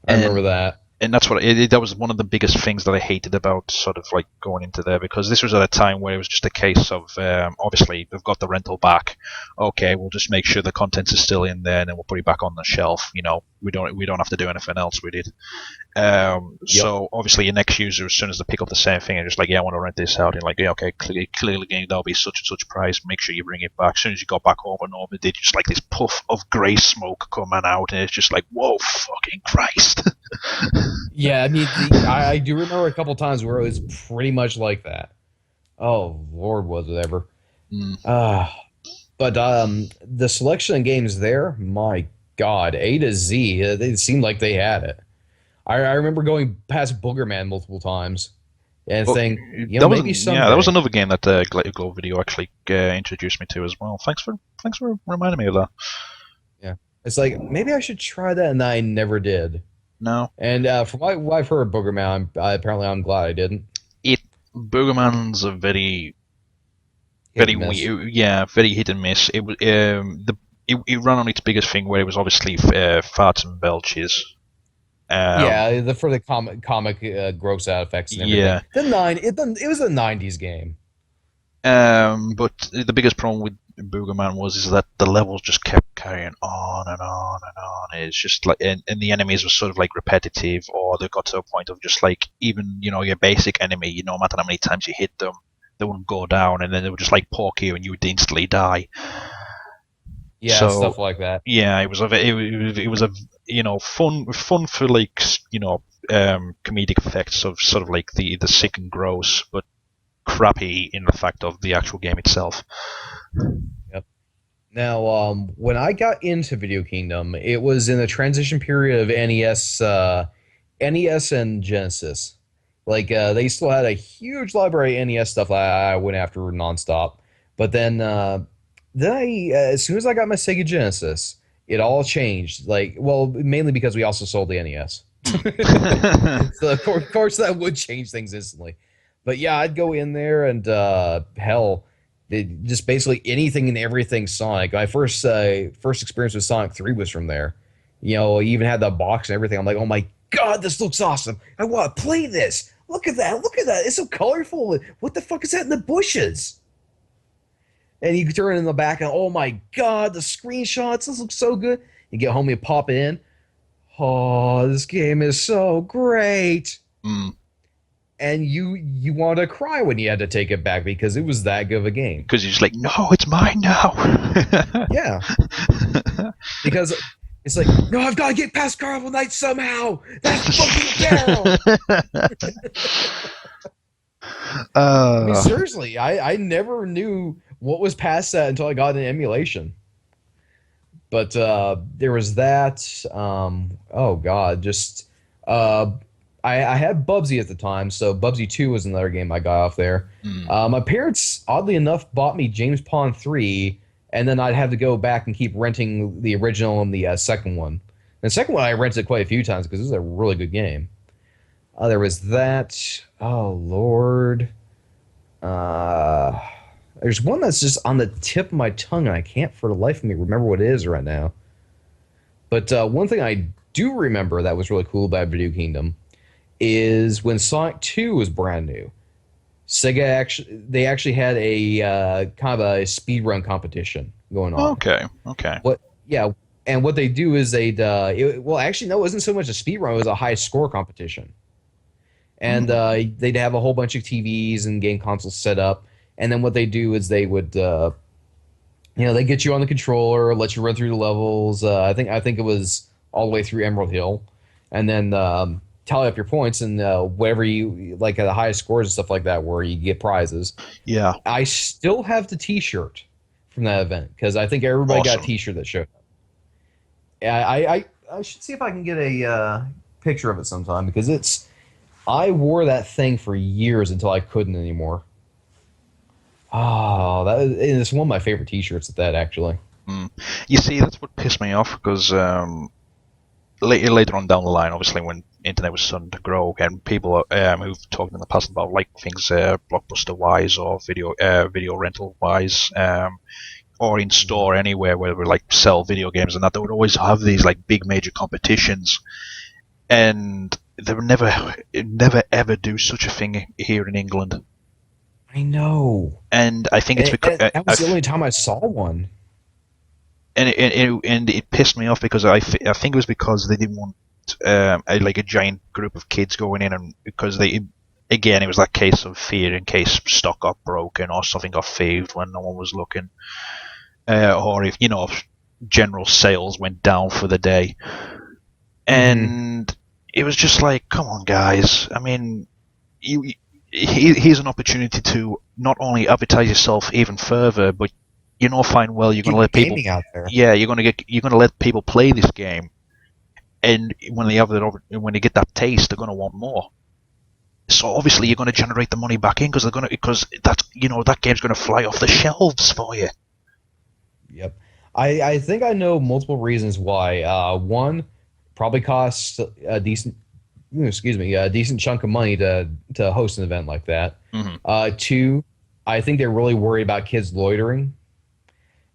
I And remember that. and that's that was one of the biggest things that I hated about sort of like going into there, because this was at a time where it was just a case of obviously they've got the rental back. Okay, we'll just make sure the contents is still in there, and then we'll put it back on the shelf. We don't have to do anything else with it. Yep. So obviously your next user, as soon as they pick up the same thing, and just like, yeah, I want to rent this out, and like, yeah, okay, clearly that'll be such and such price. Make sure you bring it back. As soon as you got back home and over, they just like this puff of grey smoke coming out, and it's just like, whoa, fucking Christ. Yeah, I mean, I do remember a couple times where it was pretty much like that. Oh, Lord, was it ever? Mm. Uh, but the selection of games there, my God, A to Z, it seemed like they had it. I remember going past Boogerman multiple times and Well, saying, that was maybe someday. yeah, that was another game that Glow Video actually introduced me to as well. Thanks for reminding me of that. Yeah, it's like maybe I should try that, and I never did. No, And from what I've heard of Boogerman, apparently I'm glad I didn't. it Boogerman's a very Hit very and miss. weird, yeah, very hit and miss. It ran on its biggest thing where it was obviously farts and belches. Yeah, for the comic gross out effects and everything. Yeah, It was a '90s game. but the biggest problem with Boogerman is that the levels just kept carrying on and on and on. It's just like, and the enemies were sort of like repetitive, or they got to a point of just like, even your basic enemy, no matter how many times you hit them, they wouldn't go down, and then they would just like poke you, and you would instantly die. Yeah, So stuff like that. yeah, it was a fun for like comedic effects of sort of like the sick and gross, but crappy in the fact of the actual game itself. Yep. Now, when I got into Video Kingdom, it was in the transition period of NES and Genesis. Like they still had a huge library of NES stuff I went after nonstop. But then as soon as I got my Sega Genesis, it all changed. Like, well, mainly because we also sold the NES. So of course that would change things instantly. But yeah, I'd go in there and hell, just basically anything and everything Sonic. My first experience with Sonic 3 was from there. I even had the box and everything. I'm like, oh my God, this looks awesome. I want to play this. Look at that. Look at that. It's so colorful. What the fuck is that in the bushes? And you turn it in the back and oh my God, the screenshots. This looks so good. You get home, you pop it in. Oh, this game is so great. Mm. and you wanted to cry when you had to take it back because it was that good of a game. Because you're just like, no, it's mine now. Yeah, because it's like, no, I've got to get past Carnival Night somehow. That's fucking Daryl. I mean, uh, seriously, I never knew what was past that until I got an emulation. But there was that. Oh God, just uh, I had Bubsy at the time, so Bubsy 2 was another game I got off there. mm, My parents, oddly enough, bought me James Pond 3, and then I'd have to go back and keep renting the original and the second one. The second one I rented quite a few times because it was a really good game. There was that. Oh Lord. Uh, there's one that's just on the tip of my tongue, and I can't for the life of me remember what it is right now. But one thing I do remember that was really cool about Video Kingdom is when Sonic 2 was brand new. Sega actually had a kind of a speed run competition going on. okay, okay. What? Yeah, and what they do is well, actually, no, it wasn't so much a speed run; it was a high score competition. And Mm, they'd have a whole bunch of TVs and game consoles set up. And then what they do is they would, they get you on the controller, let you run through the levels. I think it was all the way through Emerald Hill, and then tally up your points and whatever you like the highest scores and stuff like that, where you get prizes. yeah, I still have the T-shirt from that event because I think everybody got a awesome. T-shirt that showed up. I should see if I can get a picture of it sometime because I wore that thing for years until I couldn't anymore. Oh, it's one of my favorite T-shirts at that actually. Mm. You see, that's what pissed me off because later on down the line, obviously, when internet was starting to grow, and people who've talked in the past about like things blockbuster wise or video rental wise, or in Mhm. store anywhere where we like sell video games and that, they would always have these like big major competitions, and they would never ever do such a thing here in England. I know, And I think it's because and that was the only time I saw one. and it pissed me off because I think it was because they didn't want like a giant group of kids going in, and because they again it was that case of fear in case stock got broken or something got thieved when no one was looking, or if if general sales went down for the day, Hmm. and it was just like, come on, guys. I mean, you. Here's an opportunity to not only advertise yourself even further, but fine well you're going to Get let people, gaming out there. yeah, you're going to let people play this game, and when they get that taste, they're going to want more. So obviously you're going to generate the money back in because that's that game's going to fly off the shelves for you. Yep. I think I know multiple reasons why. One, probably costs a decent, excuse me, a decent chunk of money to host an event like that. Hmm. Two, I think they're really worried about kids loitering.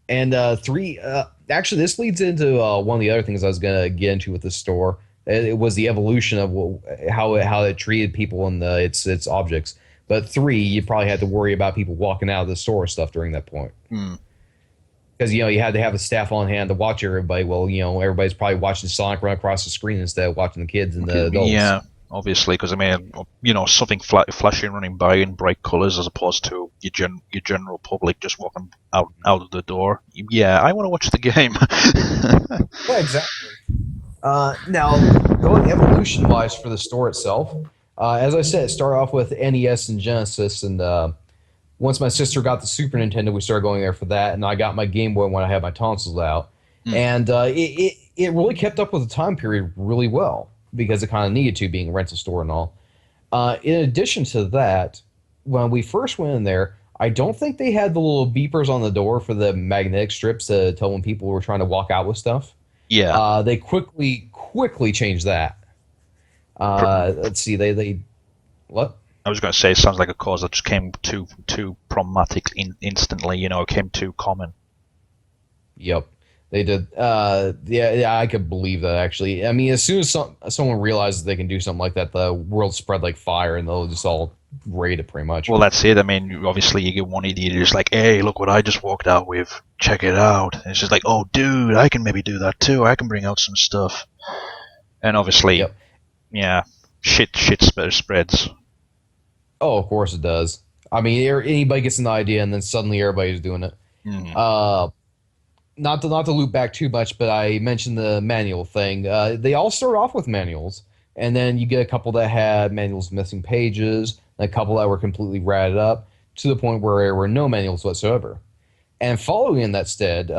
And three, actually, this leads into one of the other things I was gonna get into with the store. It was the evolution of how it treated people and its objects. But three, you probably had to worry about people walking out of the store and stuff during that point Mm. because you had to have a staff on hand to watch everybody. Well, everybody's probably watching Sonic run across the screen instead of watching the kids and the adults. Yeah, obviously, because I mean, something flashing, running by in bright colours, as opposed to your general public just walking out of the door. Yeah, I want to watch the game. Yeah, exactly. Now, going evolution wise for the store itself, as I said, it started off with NES and Genesis, and once my sister got the Super Nintendo, we started going there for that, and I got my Game Boy when I had my tonsils out, Mm. and it really kept up with the time period really well because it kind of needed to, being a rental store and all. In addition to that, when we first went in there, I don't think they had the little beepers on the door for the magnetic strips to tell when people were trying to walk out with stuff. Yeah, They quickly changed that. Let's see, they what? I was going to say, it sounds like a cause that just came too problematic instantly. It came too common. Yep, they did. Yeah, I could believe that actually. I mean, as soon as someone realizes they can do something like that, the world spread like fire, and they'll just all raid it pretty much. Well, that's it. I mean, obviously, you get one idiot who's like, "Hey, look what I just walked out with. Check it out." And it's just like, "Oh, dude, I can maybe do that too. I can bring out some stuff." And obviously, Yep. yeah, shit spreads. Oh, of course it does. I mean, anybody gets an idea, and then suddenly everybody's doing it. Mm. Uh, not to loop back too much, but I mentioned the manual thing. They all start off with manuals, and then you get a couple that had manuals missing pages, and a couple that were completely ratted up to the point where there were no manuals whatsoever. And following in that stead,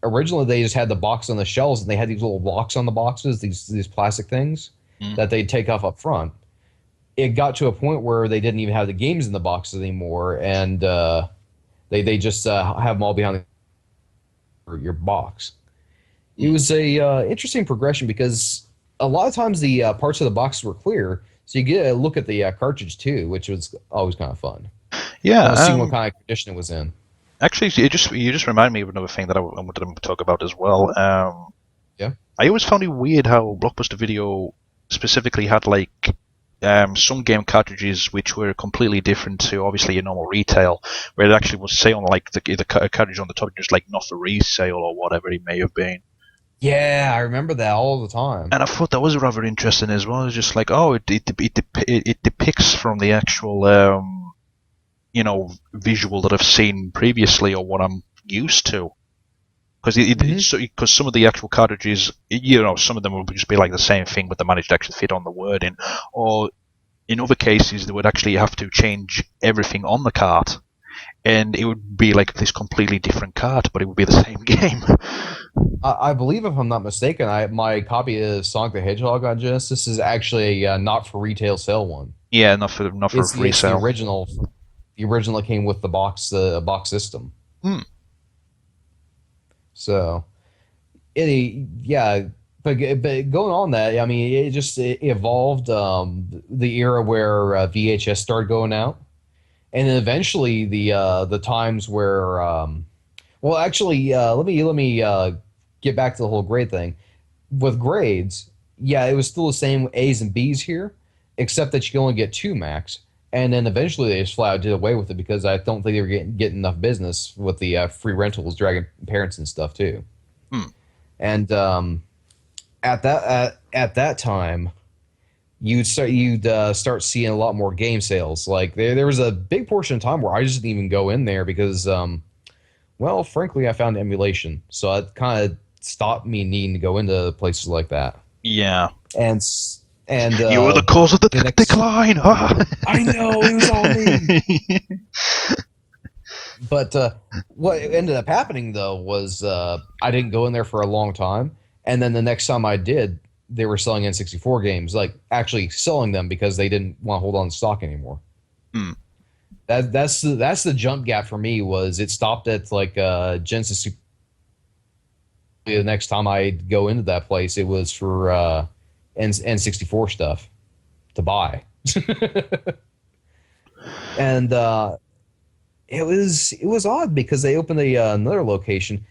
originally they just had the box on the shelves, and they had these little locks on the boxes, these plastic things Mm. that they'd take off up front. It got to a point where they didn't even have the games in the boxes anymore, and they just have them all behind your box. It Mm. was a interesting progression because a lot of times the parts of the box were clear, so you get a look at the cartridge too, which was always kind of fun. Yeah. Seeing what kind of condition it was in. Actually, you just reminded me of another thing that I wanted to talk about as well. Yeah. I always found it weird how Blockbuster Video specifically had like some game cartridges which were completely different to obviously your normal retail, where it actually was say on like the cartridge on the top, just like not for resale or whatever it may have been. Yeah, I remember that all the time. And I thought that was rather interesting as well. It's just like, oh, it depicts from the actual visual that I've seen previously or what I'm used to. Hmm. Because some of the actual cartridges, some of them would just be like the same thing, but they managed to actually fit on the wording. Or in other cases, they would actually have to change everything on the cart, and it would be like this completely different cart, but it would be the same game. I believe, if I'm not mistaken, my copy of Sonic the Hedgehog on Genesis is actually a not for retail sale one. Yeah, not for It's the resale. original, the original that came with the box system. Hmm. So, yeah, but going on that, I mean, it evolved. The era where VHS started going out, and then eventually the times where well, actually, let me get back to the whole grade thing. With grades, yeah, it was still the same A's and B's here, except that you can only get two max. And then eventually they just flat out did away with it because I don't think they were getting enough business with the free rentals, dragging parents and stuff too. Hmm. And at that time, you'd start seeing a lot more game sales. Like there was a big portion of time where I just didn't even go in there because well, frankly, I found emulation, so it kind of stopped me needing to go into places like that. Yeah. And and You were the cause of the the next, decline. Ah. I know it was all me. But what ended up happening though was I didn't go in there for a long time, and then the next time I did, they were selling N64 games, like actually selling them because they didn't want to hold on to stock anymore. Hmm. That's the jump gap for me was it stopped at like Genesis. The next time I go into that place, it was for N64 stuff to buy, and it was odd because they opened another location.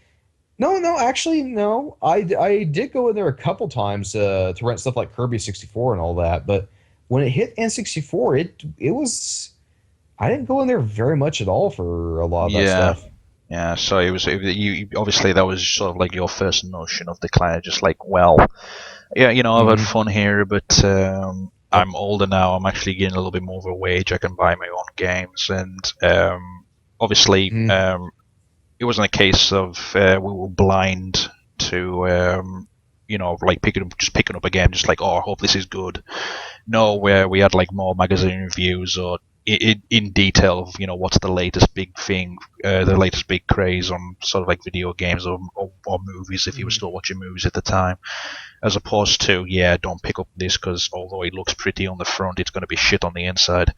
No, actually, no. I did go in there a couple times to rent stuff like Kirby 64 and all that, but when it hit N64, it was I didn't go in there very much at all for a lot of that Yeah. stuff. Yeah, so obviously that was sort of like your first notion of decline, just like, well, yeah, I've had Hmm. fun here, but Yep. I'm older now. I'm actually getting a little bit more of a wage. I can buy my own games, and obviously, Mhm. it wasn't a case of we were blind to like picking up a game, just like, oh, I hope this is good. No, where we had like more magazine reviews or in detail of what's the latest big thing, the latest big craze on sort of like video games or movies if you were Mhm. still watching movies at the time, as opposed to, yeah, don't pick up this because although it looks pretty on the front, it's going to be shit on the inside.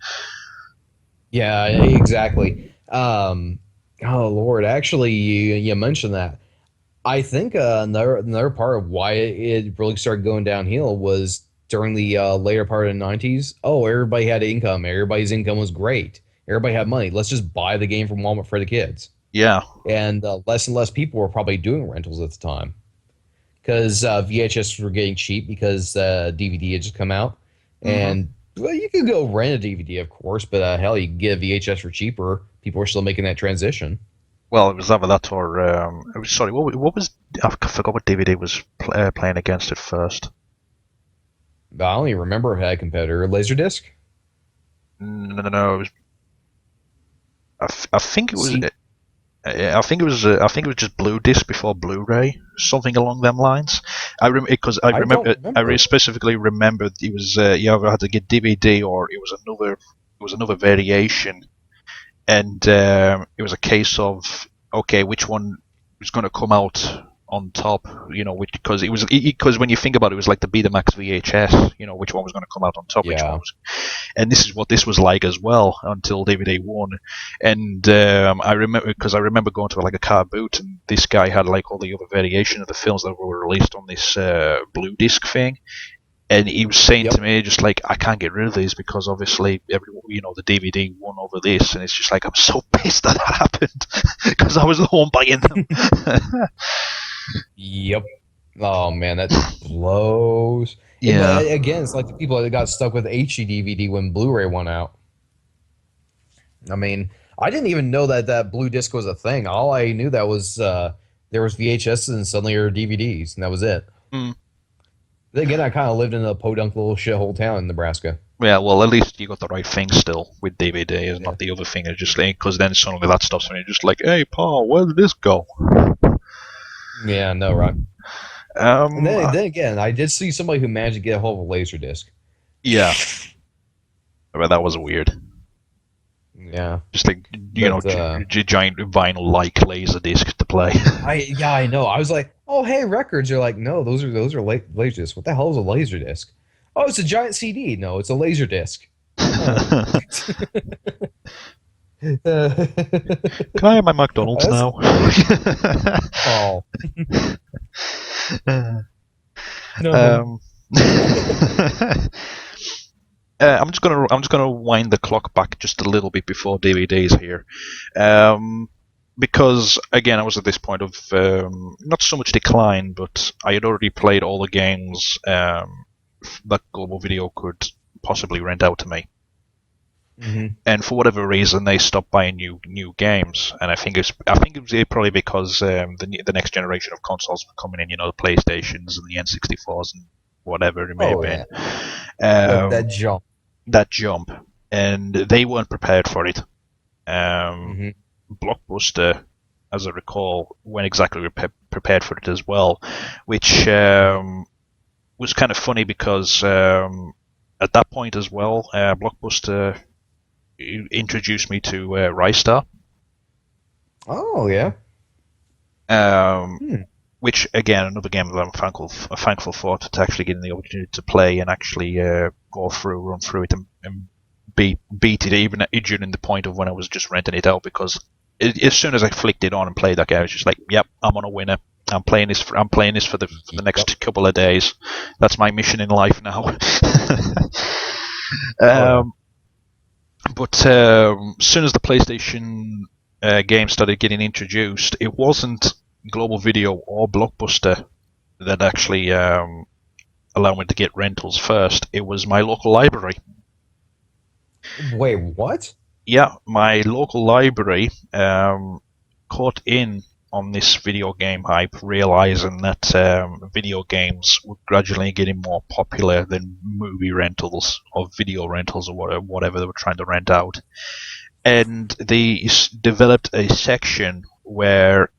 Yeah, exactly. Oh Lord, actually, you mentioned that. I think another part of why it really started going downhill was during the later part of the 90s. Oh, everybody had income. Everybody's income was great. Everybody had money. Let's just buy the game from Walmart for the kids. Yeah. And less people were probably doing rentals at the time because VHS were getting cheap because DVD had just come out. Hmm. And well, you could go rent a DVD, of course, but hell, you could get a VHS for cheaper. People are still making that transition. Well, it was either that or sorry, what was, I forgot what DVD was playing against it first. But I don't even remember if I had a competitor. Laserdisc? No. It was, I think it was. See, I think it was. I think it was just Blue Disc before Blu-ray, something along them lines. Because I I don't remember. I remember. specifically remember it was. You either had to get DVD or it was another. It was another variation, and it was a case of okay, which one was going to come out on top? Because it was because when you think about it, it was like the Betamax VHS. Which one was going to come out on top? Which one Yeah. was and this is what this was like as well until DVD one. And I remember going to like a car boot, and this guy had like all the other variation of the films that were released on this blue disc thing. And he was saying Yep. to me, just like, I can't get rid of these because obviously, the DVD won over this, and it's just like I'm so pissed that happened because I was the one buying them. Yep. Oh man, that blows. And Yeah. again, it's like the people that got stuck with HD DVD when Blu-ray went out. I mean, I didn't even know that blue disc was a thing. All I knew that was there was VHS and suddenly there were DVDs, and that was it. Mm. Then again, I kind of lived in a podunk little shithole town in Nebraska. Yeah, well, at least you got the right thing still with DVD, is Yeah. not the other thing. It's just like, because then suddenly that stuff's and you're just like, hey, Paul, where did this go? Yeah, no, right. Um, And then again, I did see somebody who managed to get a hold of a laser disc. yeah, but that was weird. Yeah. Just like giant vinyl-like laser disc to play. I know. I was like, oh hey, records. You're like, no, those are laser discs. What the hell is a laser disc? Oh, it's a giant CD. No, it's a laser disc. Oh. Can I have my McDonald's now? Oh. No. I'm just gonna wind the clock back just a little bit before DVDs here, because again I was at this point of not so much decline, but I had already played all the games that Global Video could possibly rent out to me. Mm-hmm. And for whatever reason, they stopped buying new games, and I think it was probably because the next generation of consoles were coming in, the PlayStations and the N64s and whatever it may have been. That jump. That jump, and they weren't prepared for it. Blockbuster, as I recall, weren't exactly prepared for it as well, which was kind of funny because at that point as well, Blockbuster introduced me to Rystar. Oh yeah. Which again, another game that I'm thankful for, to actually getting the opportunity to play and actually run through it and beat it even during the point of when I was just renting it out, because as soon as I flicked it on and played that game, I was just like, yep, I'm on a winner. I'm playing this for the next couple of days. That's my mission in life now. But as soon as the PlayStation game started getting introduced, it wasn't Global Video or Blockbuster that actually allowed me to get rentals first. It was my local library. Wait, what? Yeah, my local library caught in on this video game hype, realizing that video games were gradually getting more popular than movie rentals or video rentals or whatever they were trying to rent out. And they developed a section where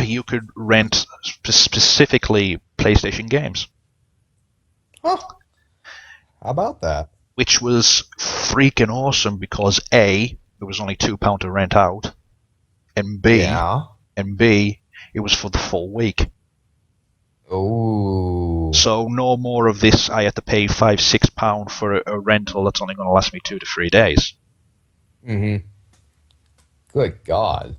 you could rent specifically PlayStation games. Huh. How about that? Which was freaking awesome because A, it was only £2 to rent out, and B, it was for the full week. Oh. So no more of this, I had to pay £5-6 for a rental that's only going to last me 2 to 3 days. Mm-hmm. Good God.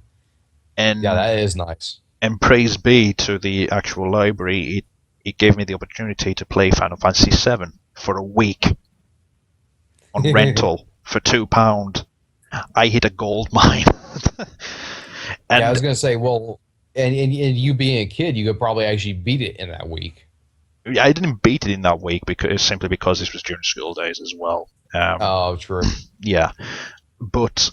And yeah, that is nice. And praise be to the actual library, it gave me the opportunity to play Final Fantasy VII for a week on rental for £2. I hit a gold mine. And I was going to say, well, and you being a kid, you could probably actually beat it in that week. I didn't beat it in that week simply because this was during school days as well. Oh, true. Yeah, but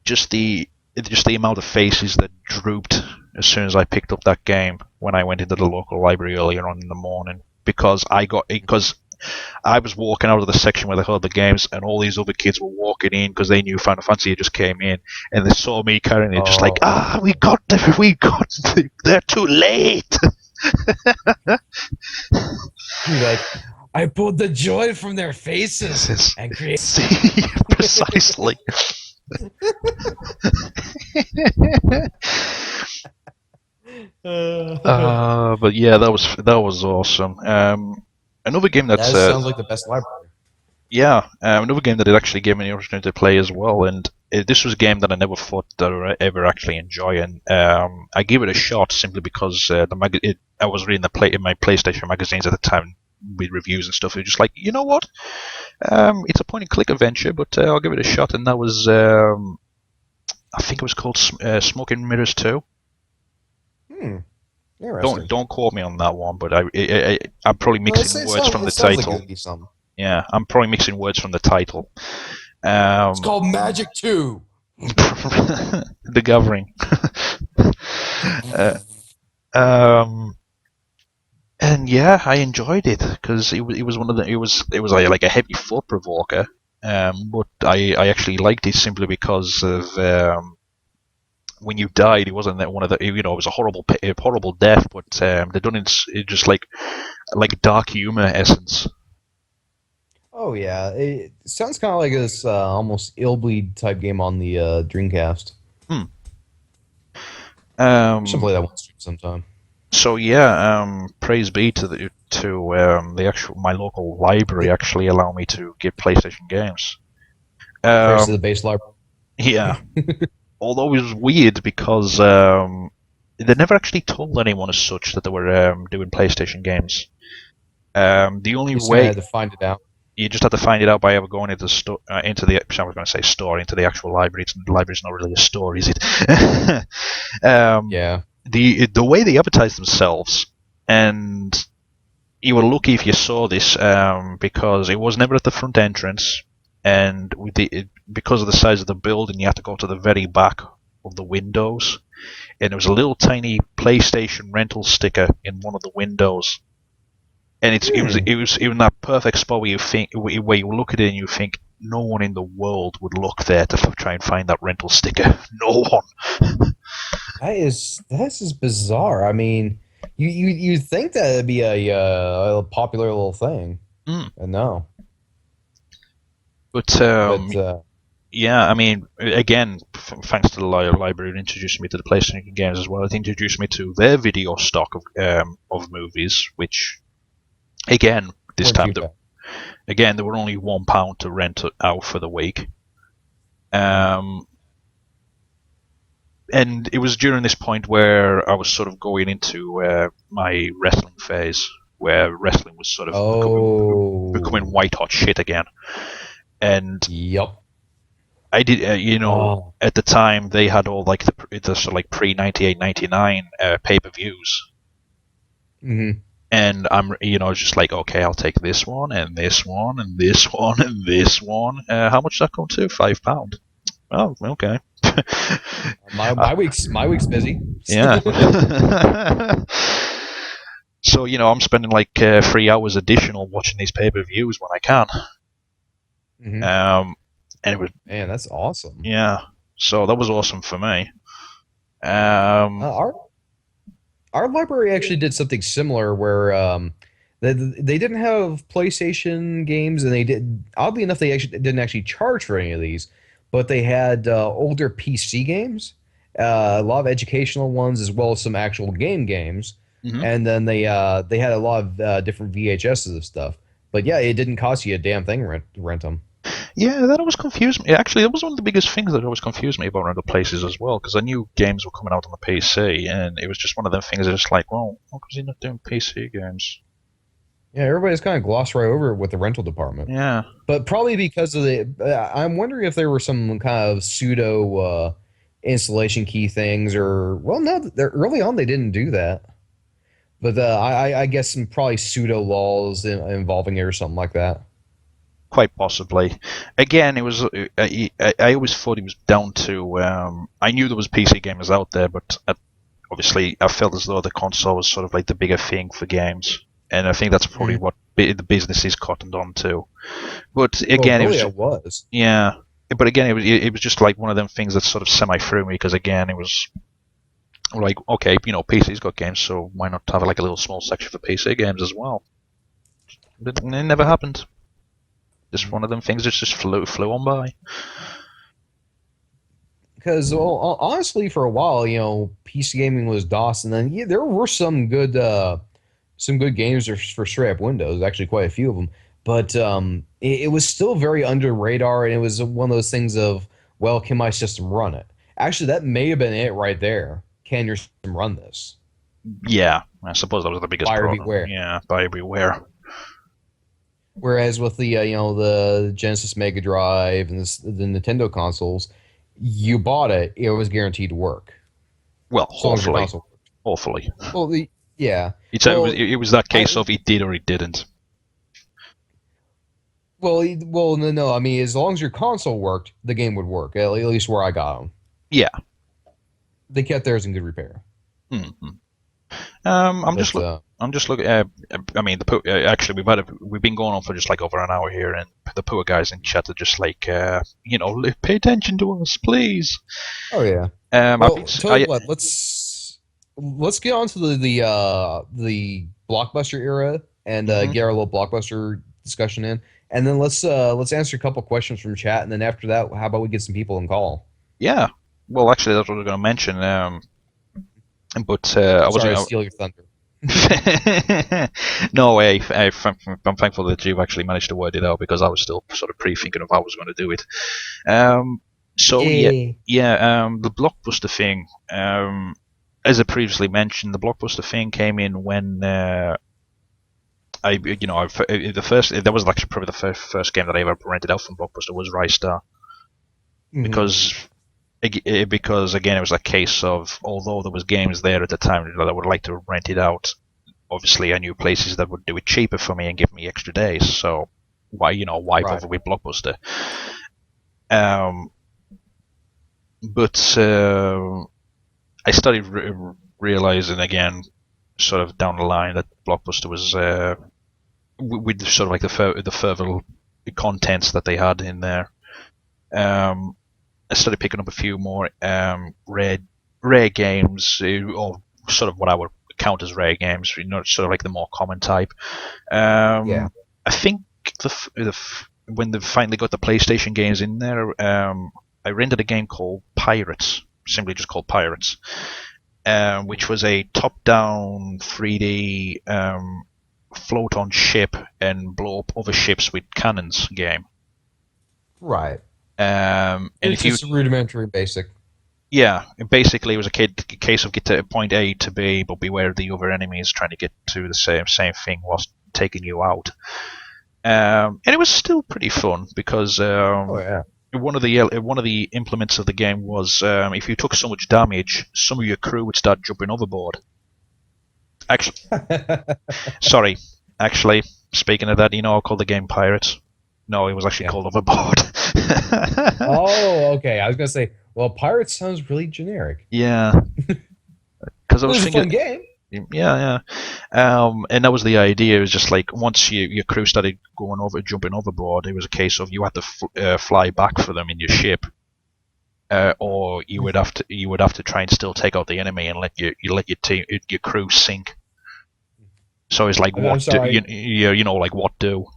just the amount of faces that drooped as soon as I picked up that game when I went into the local library earlier on in the morning, because I was walking out of the section where they had the games, and all these other kids were walking in because they knew Final Fantasy had just came in, and they saw me carrying it, just like, they're too late. You're like, I pulled the joy from their faces and created. See, precisely. But yeah, that was awesome. Another game That that's sounds like the best library. yeah, another game that it actually gave me the opportunity to play as well, and this was a game that I never thought that I would ever actually enjoy, and I gave it a shot simply because I was reading in my PlayStation magazines at the time with reviews and stuff. It was just like, you know what, it's a point-and-click adventure, but I'll give it a shot, and that was I think it was called Smoking Mirrors 2. Interesting. Don't quote me on that one, but I'm probably mixing words from the title. Like Yeah, I'm probably mixing words from the title. It's called Magic 2. The Gathering. And yeah, I enjoyed it because it was one of the it was like a heavy thought provoker. But I actually liked it simply because of when you died, it wasn't that one of the it was a horrible death, but they done it just like dark humor essence. Oh yeah, it sounds kind of like this almost Illbleed type game on the Dreamcast. Should play that one sometime. So yeah, praise be to the actual my local library actually allow me to get PlayStation games. Praise to the base library. Yeah, although it was weird because they never actually told anyone as such that they were doing PlayStation games. The only way had to find it out. You just have to find it out by ever going into the I was going to say store, into the actual library. The library's not really a store, is it? Yeah. The way they advertise themselves, and you were lucky if you saw this, because it was never at the front entrance, and because of the size of the building, you had to go to the very back of the windows, and there was a little tiny PlayStation rental sticker in one of the windows. And it was even that perfect spot where you look at it and you think no one in the world would look there to try and find that rental sticker. No one. That's just bizarre. I mean, you think that it'd be a popular little thing, and no. But yeah, I mean, again, thanks to the library, it introduced me to the PlayStation games as well. It introduced me to their video stock of movies, which. Again, this time, there were only £1 to rent out for the week. And it was during this point where I was sort of going into my wrestling phase, where wrestling was sort of becoming white hot shit again. And yep. I did, at the time they had all like the sort of like pre-98-99 pay-per-views. Mm-hmm. And I'm, just like, okay, I'll take this one and this one and this one and this one. How much does that come to? £5. Oh, okay. my week's busy. Yeah. So I'm spending like 3 hours additional watching these pay-per-views when I can. Mm-hmm. And it was, man, that's awesome. Yeah. So that was awesome for me. Our library actually did something similar where they didn't have PlayStation games, and they did, oddly enough, they actually didn't actually charge for any of these, but they had older PC games, a lot of educational ones, as well as some actual games. Mm-hmm. And then they had a lot of different VHSs of stuff. But yeah, it didn't cost you a damn thing to rent them. Yeah, that always confused me. Actually, that was one of the biggest things that always confused me about other places as well, because I knew games were coming out on the PC, and it was just one of them things that's just like, well, why is he not doing PC games? Yeah, everybody's kind of glossed right over it with the rental department. Yeah. But probably because of I'm wondering if there were some kind of pseudo installation key things, or, well, no, early on they didn't do that. But I guess some probably pseudo laws involving it or something like that. Quite possibly. Again, it was. I always thought it was down to. I knew there was PC gamers out there, but obviously I felt as though the console was sort of like the bigger thing for games, and I think that's probably what the business is cottoned on to. But Well, again, really, it was. yeah. But again, it was just like one of them things that sort of semi threw me because again, it was like, okay, PC's got games, so why not have like a little small section for PC games as well? But it never happened. Just one of them things that just flew on by. Because honestly, for a while, PC gaming was DOS, and then there were some good games for straight up Windows. Actually, quite a few of them. But it was still very under radar, and it was one of those things of, well, can my system run it? Actually, that may have been it right there. Can your system run this? Yeah, I suppose that was the biggest Buyer problem. beware. Yeah, buyer beware. Whereas with the Genesis Mega Drive and the Nintendo consoles, you bought it, it was guaranteed to work. Well, So long as your hopefully, console. hopefully. Well, yeah. It was that case of it did or it didn't. No. I mean, as long as your console worked, the game would work. At least where I got them. Yeah. They kept theirs in good repair. Mm-hmm. I'm just looking. I mean, actually, we've been going on for just like over an hour here, and the poor guys in chat are just like, pay attention to us, please. Oh yeah. Tell you what, let's get on to the Blockbuster era and get our little Blockbuster discussion in, and then let's answer a couple questions from chat, and then after that, how about we get some people on call? Yeah. Well, actually, that's what I was going to mention. But I was sorry to steal your thunder. No way. I'm thankful that you've actually managed to word it out because I was still sort of pre-thinking of how I was going to do it. The Blockbuster thing. As I previously mentioned, the Blockbuster thing came in when that was actually probably the first game that I ever rented out from Blockbuster was Rystar, because again it was a case of, although there was games there at the time that I would like to rent it out, obviously I knew places that would do it cheaper for me and give me extra days, so why bother with Blockbuster? But I started realizing again, sort of down the line, that Blockbuster was with sort of like the further contents that they had in there. I started picking up a few more rare games, or sort of what I would count as rare games, sort of like the more common type. I think when they finally got the PlayStation games in there, I rented a game called Pirates, simply just called Pirates, which was a top-down 3D float on ship and blow up other ships with cannons game. Right. And it's just rudimentary basic. Yeah, basically it was a case of get to point A to B, but beware of the other enemies trying to get to the same thing whilst taking you out. And it was still pretty fun because one of the implements of the game was if you took so much damage, some of your crew would start jumping overboard. Actually, speaking of that, I called the game Pirates. No, it was actually called Overboard. Oh, okay. I was gonna say, well, Pirates sounds really generic. Yeah, because I was thinking, a fun game. Yeah. And that was the idea. It was just like once your crew started jumping overboard, it was a case of you had to fly back for them in your ship, or you would have to try and still take out the enemy and let your crew sink. So it's like what do?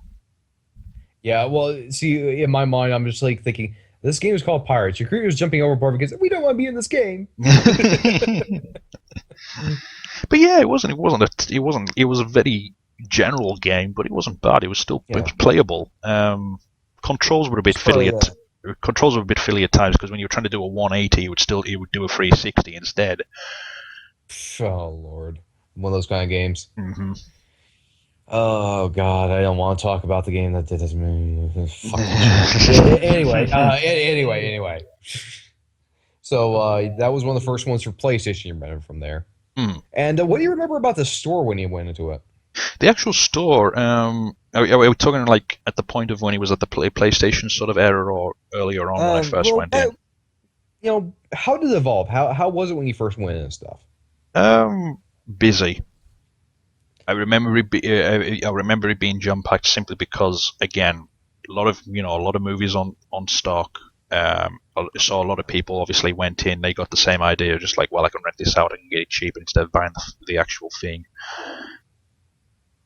Yeah, well, see, in my mind, I'm just like thinking, this game is called Pirates. Your crew is jumping overboard because we don't want to be in this game. But yeah, it was a very general game, but it wasn't bad. It was still it was playable. Controls were a bit fiddly at times because when you were trying to do a 180, it would do a 360 instead. Oh Lord, one of those kind of games. Mm-hmm. Oh God, I don't want to talk about the game that doesn't mean. Anyway. So that was one of the first ones for PlayStation you remember from there. Mm. And what do you remember about the store when you went into it? The actual store, are we talking like at the point of when he was at the PlayStation sort of era, or earlier on when I first went in? How did it evolve? How was it when you first went in and stuff? Busy. I remember it being jam packed simply because, again, a lot of movies on stock. So a lot of people obviously went in. They got the same idea, just like, well, I can rent this out. I can get it cheap instead of buying the actual thing.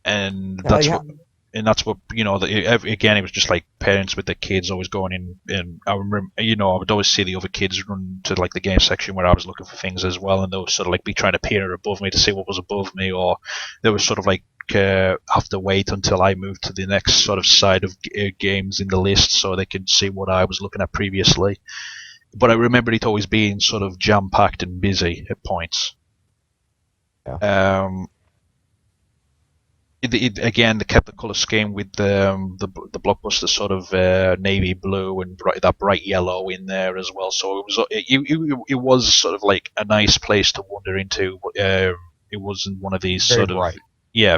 And Yeah. that's what again, it was just like parents with their kids always going in. And I remember, I would always see the other kids run to like the game section where I was looking for things as well, and they would sort of like be trying to peer above me to see what was above me, or they would sort of like have to wait until I moved to the next sort of side of games in the list so they could see what I was looking at previously. But I remember it always being sort of jam packed and busy at points. Yeah. Again, they kept the color scheme with the Blockbuster sort of navy blue and that bright yellow in there as well. So it was sort of like a nice place to wander into. It wasn't one of these Very sort bright. of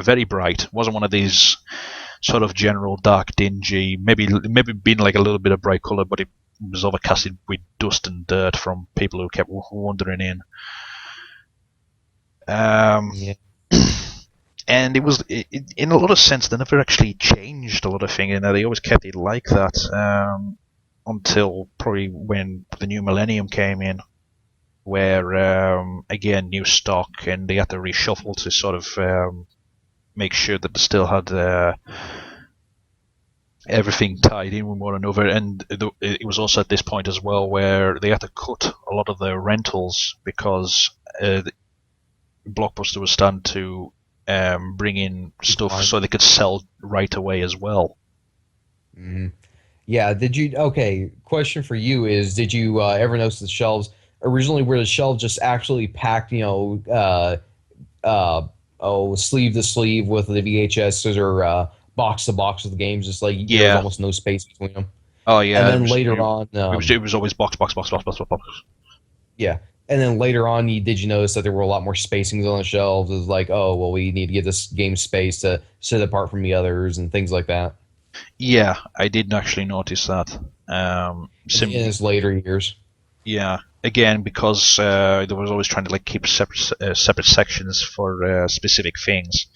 very bright. It wasn't one of these sort of general dark, dingy. Maybe being like a little bit of bright color, but it was overcasted with dust and dirt from people who kept wandering in. Yeah. And it was, in a lot of sense, they never actually changed a lot of things. They always kept it like that until probably when the new millennium came in, where again, new stock, and they had to reshuffle to sort of make sure that they still had everything tied in with one another. And it was also at this point as well where they had to cut a lot of their rentals because Blockbuster was starting to bring in stuff so they could sell right away as well. Mm-hmm. Yeah. Okay, question for you is, did you ever notice the shelves originally were the shelves just actually packed, sleeve to sleeve with the VHS or box to box with the games, just like there was almost no space between them. Oh yeah. And then later on, it was always box. Yeah. And then later on, did you notice that there were a lot more spacings on the shelves? It was like, oh, well, we need to get this game space to set apart from the others and things like that. Yeah, I didn't actually notice that. In his later years. Yeah, again, because there was always trying to like keep separate sections for specific things.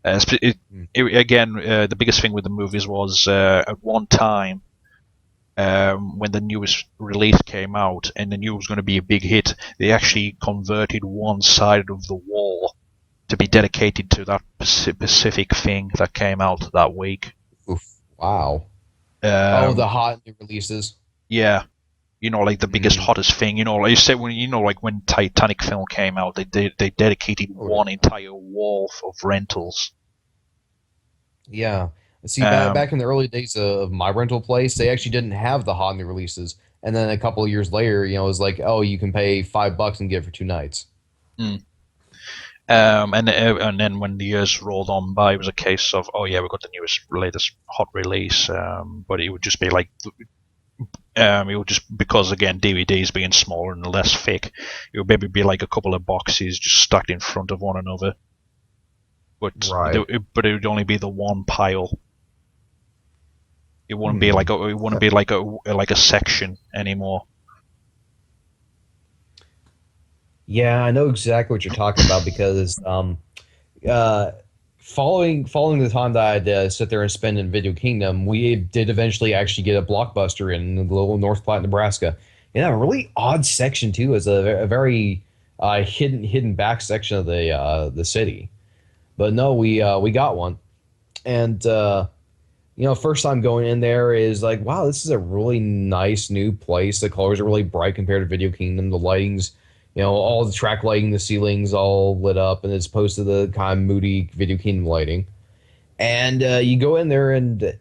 Again, the biggest thing with the movies was at one time when the newest release came out and they knew it was going to be a big hit, they actually converted one side of the wall to be dedicated to that specific thing that came out that week. Oof, wow. The hot new releases. Yeah. Like the biggest, hottest thing. Like you said, when Titanic film came out, they dedicated one entire wall of rentals. Yeah. See, back in the early days of my rental place, they actually didn't have the hot new releases. And then a couple of years later, it was like, oh, you can pay $5 and get it for 2 nights. And then when the years rolled on by, it was a case of, oh yeah, we've got the latest hot release. But it would just be like, it would just, because again, DVDs being smaller and less thick, it would maybe be like a couple of boxes just stacked in front of one another. But but it would only be the one pile. It wouldn't be like a section anymore. Yeah, I know exactly what you're talking about because following the time that I'd sit there and spend in Video Kingdom, we did eventually actually get a Blockbuster in the little North Platte, Nebraska. And a really odd section too, is a very hidden back section of the city. But no, we got one, and first time going in there is like, wow, this is a really nice new place. The colors are really bright compared to Video Kingdom. The lighting's, all the track lighting, the ceilings all lit up, and as opposed to the kind of moody Video Kingdom lighting. And you go in there, and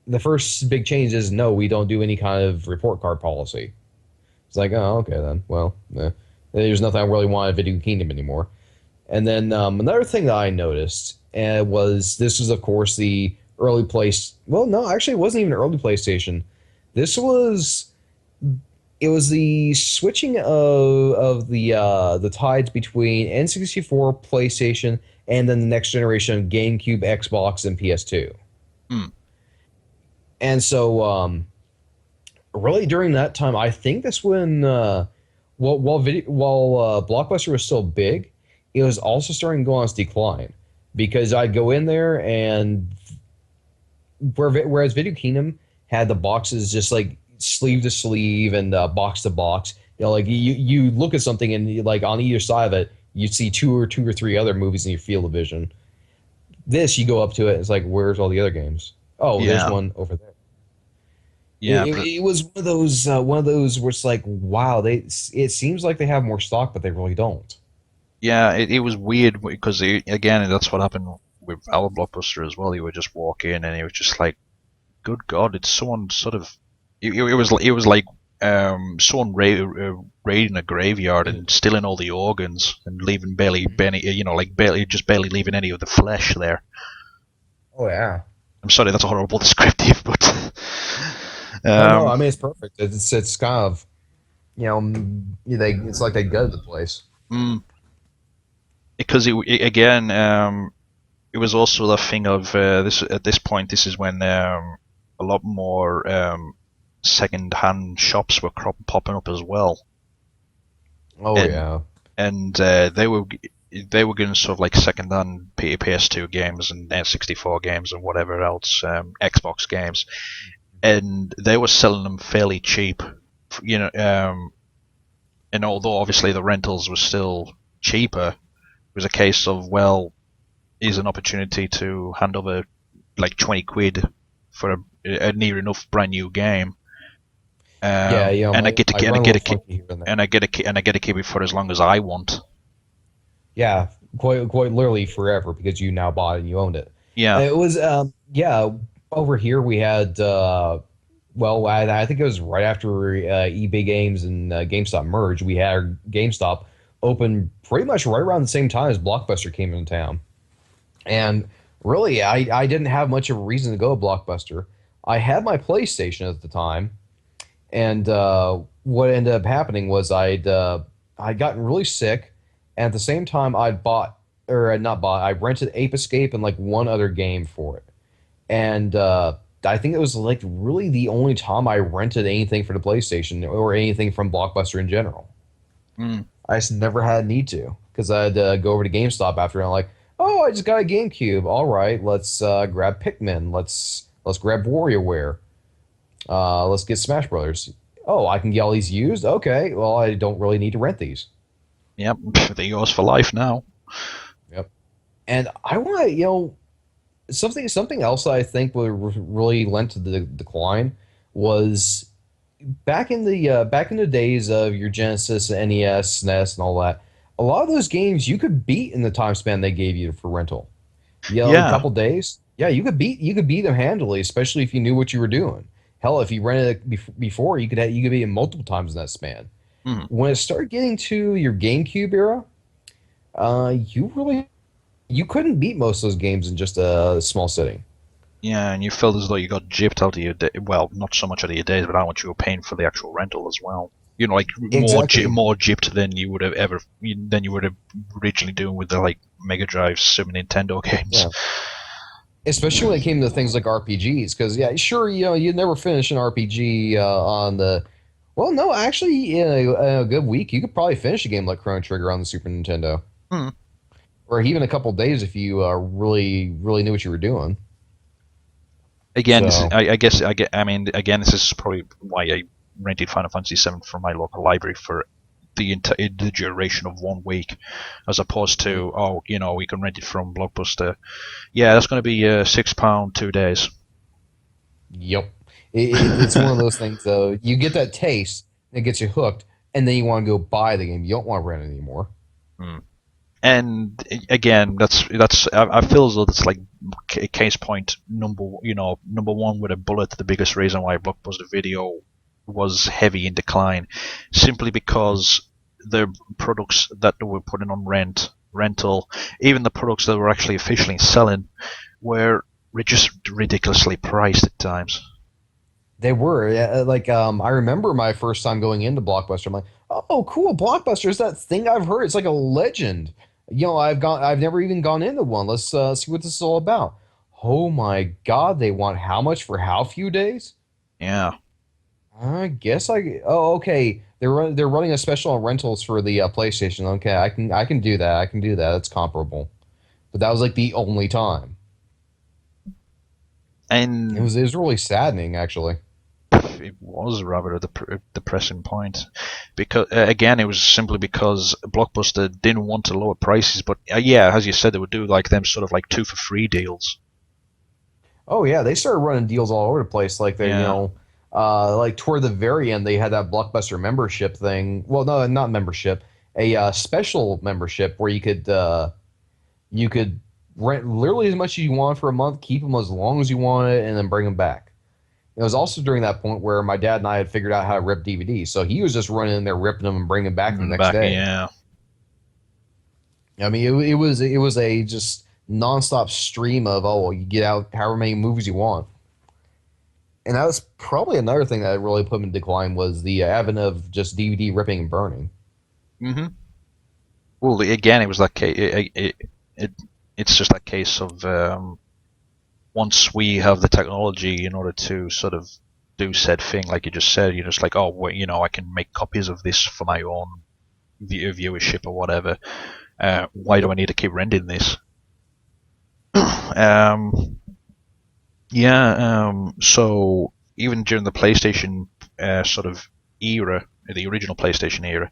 the first big change is, no, we don't do any kind of report card policy. It's like, oh, okay then. Well, there's nothing I really want at Video Kingdom anymore. And then another thing that I noticed this was, of course, the early place. Well, no, actually, it wasn't even early PlayStation. It was the switching of the tides between N64, PlayStation, and then the next generation GameCube, Xbox, and PS2. And so, really during that time, I think that's when while Blockbuster was still big, it was also starting to go on its decline. because I'd go in there and whereas Video Kingdom had the boxes just like sleeve to sleeve and box to box. Like you look at something and like on either side of it, you see two or three other movies in your field of vision. This, you go up to it, it's like, where's all the other games? Oh, there's Yeah, one over there. yeah, It was one of those where it's like, wow, it seems like they have more stock, but they really don't. yeah. It was weird because again, that's what happened with our Blockbuster as well. You would just walk in and it was just like, good God, it's someone sort of. It was like someone raiding a graveyard and stealing all the organs and leaving barely, like barely leaving any of the flesh there. Oh yeah. I'm sorry, that's a horrible descriptive, but Oh no, um, I mean it's perfect. It's kind of it's like they gutted the place. mm, because again, it was also the thing of this at this point. This is when a lot more second-hand shops were popping up as well, Oh and yeah. they were getting sort of like second-hand PS2 games and N64 games and whatever else, Xbox games, and they were selling them fairly cheap, you know. And although obviously the rentals were still cheaper, it was a case of, well, here's an opportunity to hand over like 20 quid for a near enough brand new game, Yeah, and I get might to and I run a get little to funky here and there. and I get to and I get to keep it for as long as I want. Yeah, quite literally forever because you now bought it and you owned it. Yeah, It was yeah, over here we had well, I think it was right after eBay Games and GameStop merged. We had GameStop open pretty much right around the same time as Blockbuster came into town. And really, I didn't have much of a reason to go to Blockbuster. I had my PlayStation at the time, and what ended up happening was I'd gotten really sick, and at the same time I'd bought or I'd not bought I rented Ape Escape and like one other game for it, and I think it was like really the only time I rented anything for the PlayStation or anything from Blockbuster in general. mm, I just never had a need to because I'd go over to GameStop after and I'm like, oh, I just got a GameCube. All right, let's grab Pikmin. Let's grab WarioWare. Let's get Smash Brothers. Oh, I can get all these used. Okay, well, I don't really need to rent these. yep, they're yours for life now. Yep. And I want to, something else that I think would really lent to the decline was back in the days of your Genesis, NES, SNES, and all that. A lot of those games you could beat in the time span they gave you for rental. A Yeah, couple days. Yeah, you could beat them handily, especially if you knew what you were doing. Hell, if you rented it before, you could beat it multiple times in that span. mm, When it started getting to your GameCube era, you couldn't beat most of those games in just a small sitting. yeah, and you felt as though you got gypped out of your day. Well, not so much out of your days, but how much you were paying for the actual rental as well. Like Exactly. more gypped than you would have originally doing with the like Mega Drive, Super Nintendo games. Yeah. Especially when it came to things like RPGs, because yeah, sure, you'd never finish an RPG on the. Well, no, actually, in a good week, you could probably finish a game like Chrono Trigger on the Super Nintendo, Hmm. or even a couple days if you really knew what you were doing. Again, this is, So I mean, again, this is probably why I rented Final Fantasy VII from my local library for the duration of 1 week, as opposed to, oh, we can rent it from Blockbuster. Yeah, that's going to be £6 2 days. yep, it's one of those things. Though you get that taste, it gets you hooked, and then you want to go buy the game. You don't want to rent it anymore. Hmm. And again, that's I feel as though that's like case point number one with a bullet. The biggest reason why Blockbuster Video was heavy in decline, simply because the products that they were putting on rental, even the products that were actually officially selling, were just ridiculously priced at times. They were like I remember my first time going into Blockbuster. I'm like, oh, cool, Blockbuster is that thing I've heard. It's like a legend. I've never even gone into one. Let's see what this is all about. Oh my God, they want how much for how few days? Yeah, I guess I. Oh, okay. They're running a special on rentals for the PlayStation. Okay, I can do that. I can do that. It's comparable. but that was like the only time. It And was really saddening, actually. it was rather a depressing point, because again, it was simply because Blockbuster didn't want to lower prices, but yeah, as you said, they would do like them sort of like 2 for 3 deals. Oh yeah, they started running deals all over the place. Like they, Yeah, like toward the very end, they had that Blockbuster membership thing. Well, no, not membership, a special membership where you could rent literally as much as you want for a month, keep them as long as you wanted, and then bring them back. It was also during that point where my dad and I had figured out how to rip DVDs, so he was just running in there ripping them and bringing them back the and next back, day. yeah, I mean, it was a just nonstop stream of, oh well, you get out however many movies you want. And that was probably another thing that really put him in decline was the advent of just DVD ripping and burning. hmm Well, again, it was that case. It it's just that case of once we have the technology in order to sort of do said thing, like you just said, you're just like, oh, well, I can make copies of this for my own viewership or whatever. Why do I Yep. need to keep renting this? um, yeah. So even during the PlayStation sort of era, the original PlayStation era,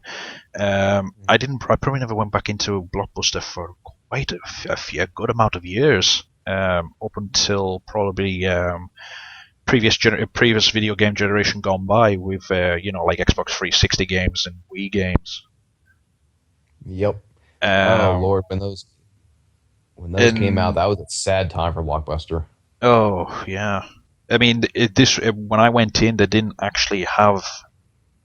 I didn't. I probably never went back into Blockbuster for quite a good amount of years. Up until probably previous video game generation gone by with like Xbox 360 games and Wii games. Yep. Oh Um, Lord, when those came out, and that was a sad time for Blockbuster. oh yeah, I mean when I went in, they didn't actually have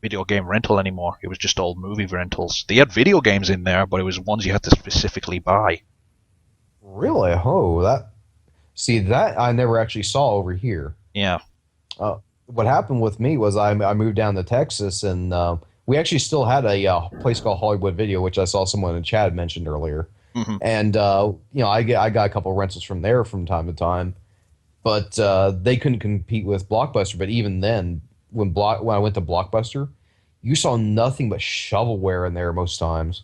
video game rental anymore. It was just all movie rentals. They had video games in there, but it was ones you had to specifically buy. Really? Oh, that I never actually saw over here. Yeah. What happened with me was I moved down to Texas and we actually still had a place called Hollywood Video, which I saw someone in the chat mentioned earlier. hmm And I got a couple of rentals from there from time to time, but they couldn't compete with Blockbuster. But even then, when I went to Blockbuster, you saw nothing but shovelware in there most times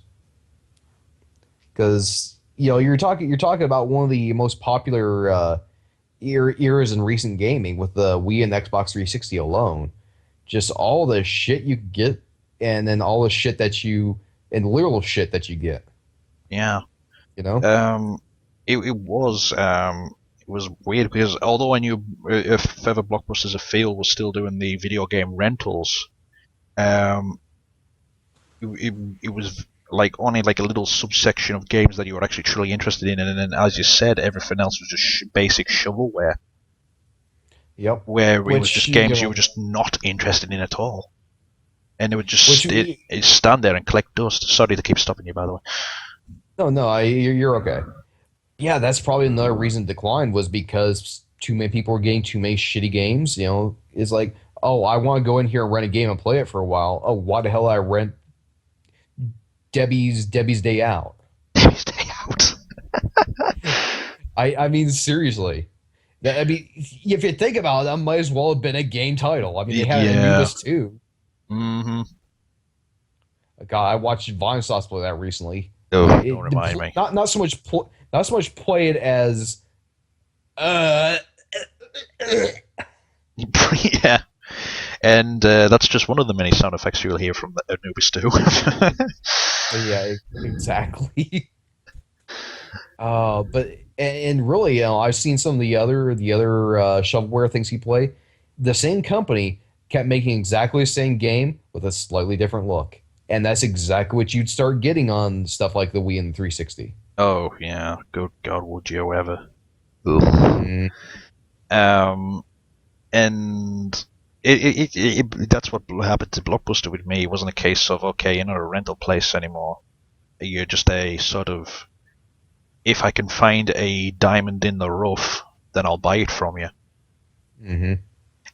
because you're talking about one of the most popular eras in recent gaming with the Wii and Xbox 360 alone. Just all the shit you get, and then all the shit that you and literal shit that you get. Yeah. You know. Um, it was weird because although I knew if ever Blockbusters a field was still doing the video game rentals, um, it was like only like a little subsection of games that you were actually truly interested in, and then as you said, everything else was just basic shovelware, Yep. where it was Which just you games you were know, just not interested in at all, and it would just which it stand there and collect dust. Sorry to keep stopping you, by the way. no, no, you're okay. Yeah, that's probably another reason decline was because too many people were getting too many shitty games. It's like, oh, I want to go in here and rent a game and play it for a while. Oh, why the hell I rent Debbie's Day Out? Stay out. I mean seriously. I mean, if you think about it, that might as well have been a game title. I mean, they had Yeah. Anubis too. hmm God, I watched Vine Sauce play that recently. Oh, don't remind me. Not so much play it as uh Yeah, and that's just one of the many sound effects you'll hear from Anubis too. yeah, exactly. But and really, I've seen some of the other shovelware things he played. The same company kept making exactly the same game with a slightly different look, and that's exactly what you'd start getting on stuff like the Wii and the 360. Oh yeah, good God, would you ever? Ugh. Mm, Um, and that's what happened to Blockbuster with me. It wasn't a case of okay, you're not a rental place anymore. You're just a sort of if I can find a diamond in the rough, then I'll buy it from you. hmm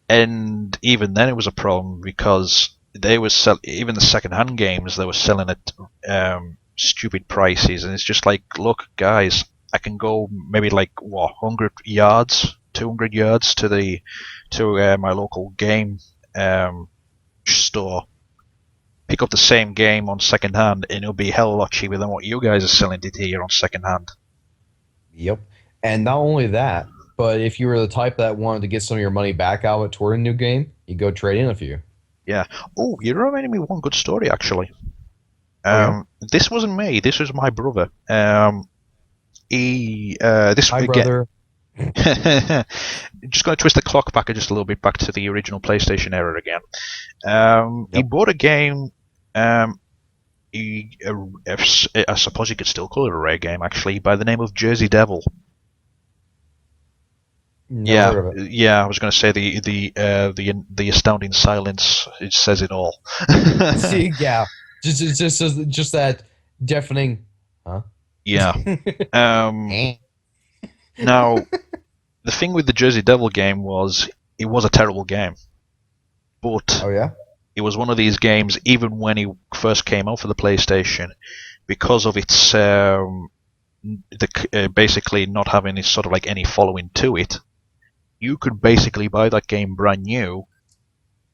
And even then, it was a problem because they were even the second-hand games they were selling at stupid prices, and it's just like, look, guys, I can go maybe like what 100 yards, 200 yards to my local game store, pick up the same game on second hand, and it'll be hell of a lot cheaper than what you guys are selling it here on second hand. Yep. And not only that, but if you were the type that wanted to get some of your money back out of it toward a new game, you go trade in a few. Yeah. Oh, you reminded me of one good story actually. Oh yeah. This wasn't me. This was my brother. This Hi, again. brother. Just going to twist the clock back just a little bit back to the original PlayStation era again. He Yep. bought a game. Um, I suppose you could still call it a rare game actually, by the name of Jersey Devil. Never Yeah, heard of it. yeah. I was going to say the astounding silence. It says it all. See, yeah. Just that deafening. Huh? Yeah. Um, Eh. Now the thing with the Jersey Devil game was it was a terrible game, but Oh yeah. it was one of these games. Even when it first came out for the PlayStation, because of its basically not having any sort of like any following to it, you could basically buy that game brand new,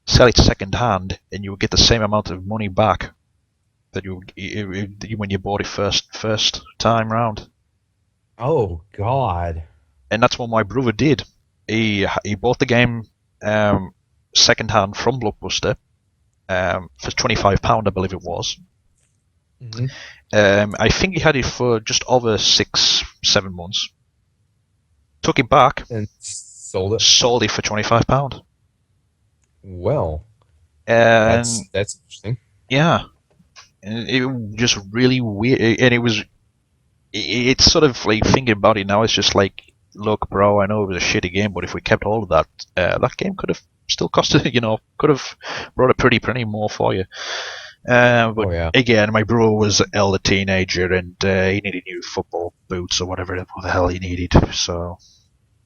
sell it second hand, and you would get the same amount of money back that when you bought it first time round. Oh God. And that's what my brother did. He bought the game second hand from Blockbuster for £25, I believe it was. Hmm. I think he had it for just over 6-7 months. Took it back, And sold it. sold it for £25, Well, and that's interesting. yeah, and it was just really weird. And it was, it's sort of like thinking about it now. It's just like, look, bro, I know it was a shitty game, but if we kept all of that, that game could have still costed, could have brought a pretty penny more for you. But Oh yeah. again, my bro was an elder teenager, and he needed new football boots or whatever the hell he needed. So,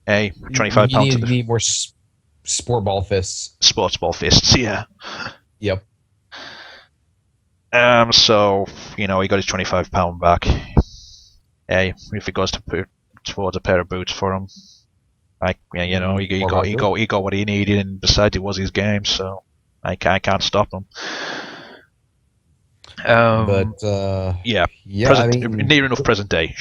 hey, You £25 to the need more sport ball fists. sports ball fists, yeah. Yep. So he got his £25 back. Hey, if it goes to put towards a pair of boots for him, he More got power he to it. got he got what he needed, and besides, it was his game, so I can't stop him. But Yeah, yeah, I present mean, near enough present day.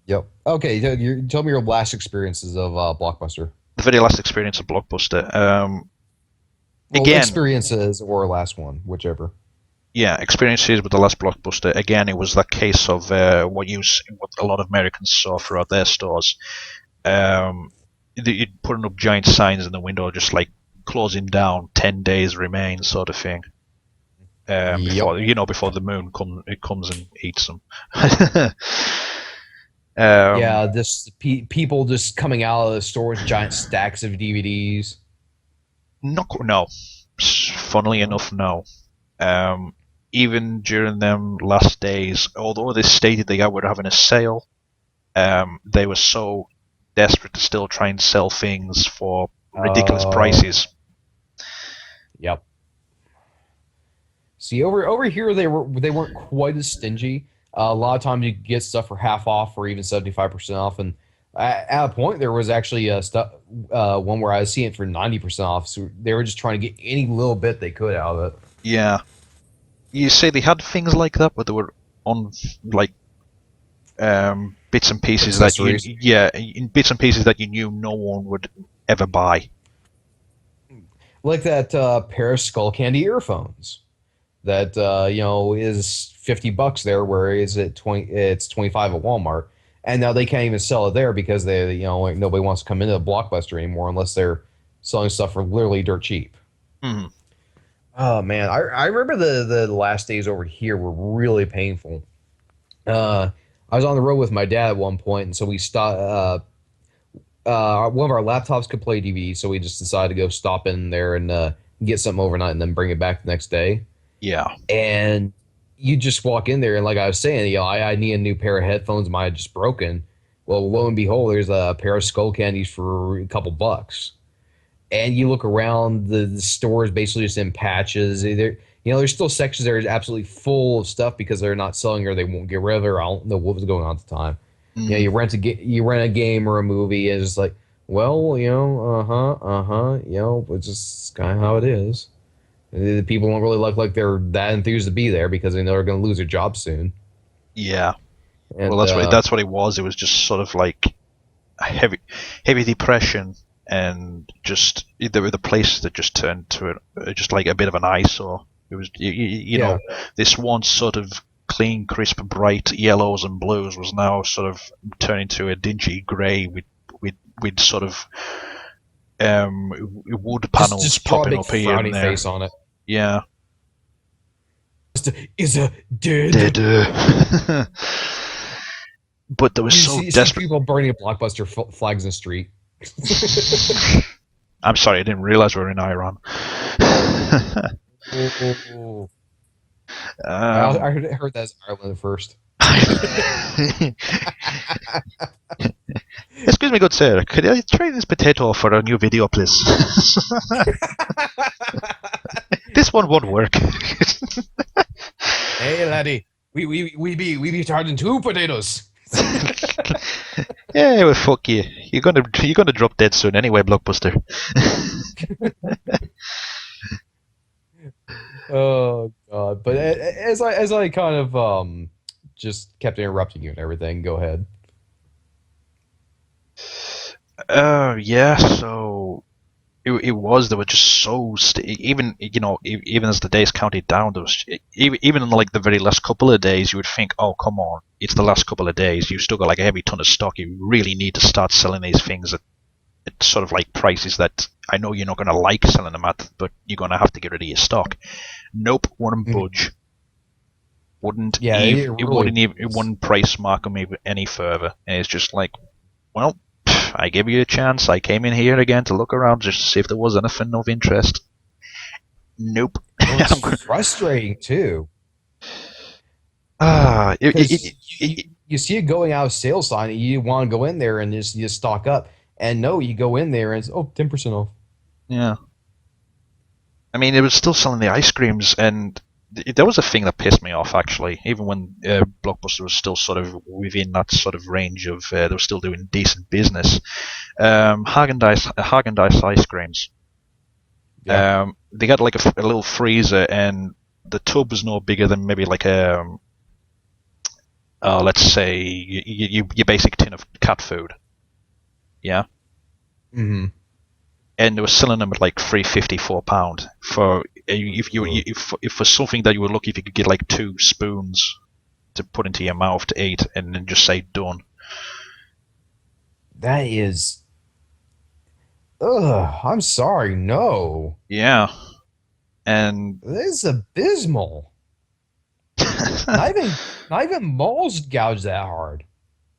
yep. Okay, tell me your last experiences of Blockbuster. The very last experience of Blockbuster. Well, Again, experiences or last one, whichever. yeah, experiences with the last Blockbuster. Again, it was that case of what a lot of Americans saw throughout their stores. You'd putting up giant signs in the window, just like closing down, 10 days remain, sort of thing. Yep. Before the moon comes and eats them. Yeah, just people just coming out of the store with giant stacks of DVDs. No. Funnily No. enough, no. Um, Even during them last days, although they stated they were having a sale, they were so desperate to still try and sell things for ridiculous Oh, prices. yep. See, over here they weren't quite as stingy. A lot of times you could get stuff for half off or even 75% off, and at a point there was actually one where I was seeing it for 90% off. So they were just trying to get any little bit they could out of it. Yeah, you say they had things like that, but they were on like bits and pieces that Accessories. in bits and pieces that you knew no one would ever buy. Like that pair of skull candy earphones that is $50 there, whereas it's 25 at Walmart, and now they can't even sell it there because like, nobody wants to come into the Blockbuster anymore unless they're selling stuff for literally dirt cheap. Hmm. Oh man, I remember the last days over here were really painful. I was on the road with my dad at one point, and so we stopped. One of our laptops could play DVD, so we just decided to go stop in there and get something overnight, and then bring it back the next day. Yeah. And you just walk in there, and like I was saying, I need a new pair of headphones. Mine had just broken. Well, lo and behold, there's a pair of skull candies for a couple bucks. And you look around, the store is basically just in patches. There's still sections that are absolutely full of stuff because they're not selling or they won't get rid of it. Or I don't know what was going on at the time. Mm. You rent a game or a movie, and it's like, well, it's just kind of how it is. The people don't really look like they're that enthused to be there because they know they're going to lose their job soon. Yeah. Well, And that's what it was. It was just sort of like heavy depression, and just there were the places that just turned to just like a bit of an eyesore. It was you yeah, know, this once sort of clean, crisp, bright yellows and blues was now sort of turning to a dingy grey with sort of wood panels just draw a popping big up here and frowny there. face on it. Yeah, Is a they dead. do. But there was so You see desperate. people burning Blockbuster flags in the street. I'm sorry, I didn't realize we were in Iran. Oh. um, I heard that's Ireland at first. Excuse me, good sir. Could I trade this potato for a new video, please? This one won't work. Hey laddie, we be charging 2 potatoes. Yeah, well, fuck you. You're gonna drop dead soon anyway, Blockbuster. Oh god! But as I kind of just kept interrupting you and everything, go ahead. Yeah. So it was. They were just so even even as the days counted down, there was even in like the very last couple of days, you would think, oh come on, it's the last couple of days. You've still got like a heavy ton of stock. You really need to start selling these things at sort of like prices that I know you're not going to like selling them at, but you're going to have to get rid of your stock. Nope, wouldn't budge. Wouldn't Yeah, even, it it really wouldn't price mark them any further. And it's just like, well, I gave you a chance. I came in here again to look around just to see if there was anything of interest. Nope. it's frustrating too. Ah, Because you see it going out of sales sign, and you want to go in there and just you stock up. And no, you go in there and it's 10% off. yeah. I mean, it was still selling the ice creams, and there was a thing that pissed me off actually. Even when Blockbuster was still sort of within that sort of range of, they were still doing decent business. Haagen-Dazs ice creams. Yeah. They got like a little freezer, and the tub was no bigger than maybe like a, let's say your basic tin of cat food. Yeah. Mm-hmm. And they were selling them at like £3.54 for if for something that you were lucky if you could get like 2 spoons to put into your mouth to eat and then just say done. That is. Ugh. I'm sorry. No. Yeah, and This is abysmal. Not even malls gouge that hard.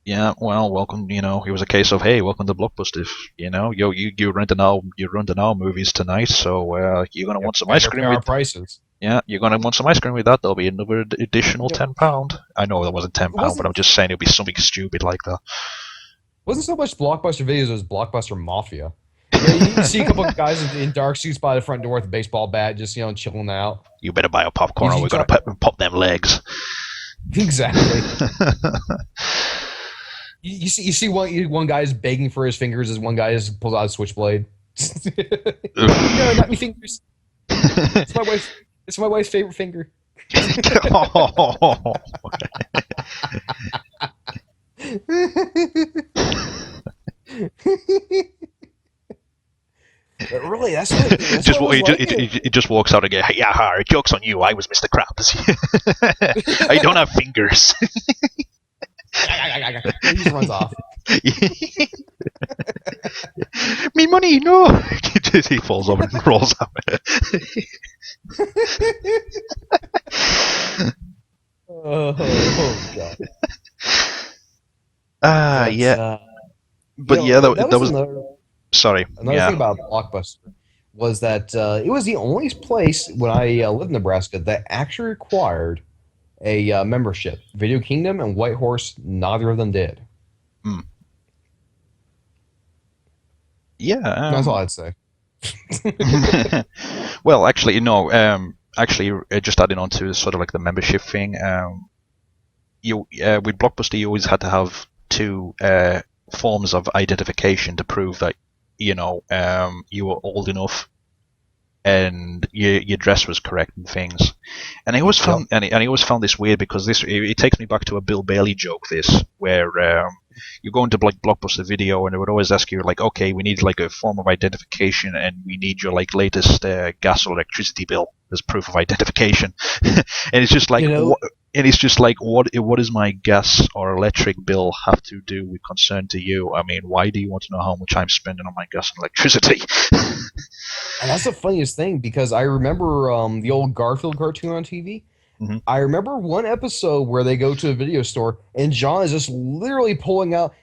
yeah, well, welcome. It was a case of, hey, welcome to Blockbuster. You're renting our movies tonight, so you're gonna want some ice cream Our with. prices. Yeah, you're gonna want some ice cream with that. There'll be another additional Yep. £10. I know that wasn't It £10, but I'm just saying it'll be something stupid like that. wasn't so much Blockbuster videos as Blockbuster Mafia. Yeah, you see a couple of guys in dark suits by the front door with a baseball bat, just chilling out. You better buy a popcorn, or You we're gonna try- pop them legs. Exactly. You see one guy is begging for his fingers as one guy pulls out a switchblade. No, not me fingers. It's my wife's favorite finger. But really, that's what He just walks out again. Hey, yeah, joke's on you. I was Mr. Krabs. I don't have fingers. He just runs off. Me money, no. He falls over and rolls out. Oh god. Yeah. But yeah, that was. Sorry. Another thing about Blockbuster was that it was the only place when I lived in Nebraska that actually required a membership. Video Kingdom and Whitehorse, neither of them did. Yeah. That's all I'd say. Well, actually, no. Just adding on to sort of like the membership thing. With Blockbuster, you always had to have 2 forms of identification to prove that you were old enough and your dress was correct and things. And I always found and I always found this weird because it takes me back to a Bill Bailey joke. This where you go into like Blockbuster Video and they would always ask you like, okay, we need like a form of identification and we need your like latest gas or electricity bill as proof of identification. And it's just like what does my gas or electric bill have to do with concern to you? I mean, why do you want to know how much I'm spending on my gas and electricity? And that's the funniest thing because I remember the old Garfield cartoon on TV. Mm-hmm. I remember one episode where they go to a video store and John is just literally pulling out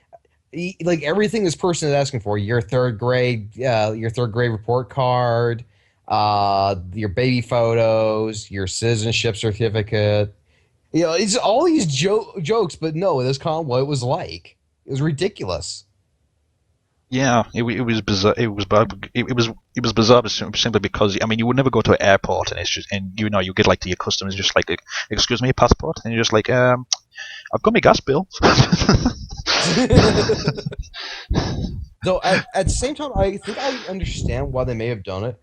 like everything this person is asking for: your third grade report card, your baby photos, your citizenship certificate. You know, it's all these jokes, but no, that's kind of what it was like. It was ridiculous. Yeah, it was bizarre. It was bizarre simply because I mean you would never go to an airport and it's just you get like to your customs just like excuse me, your passport, and you're just like I've got my gas bill. Though at the same time, I think I understand why they may have done it.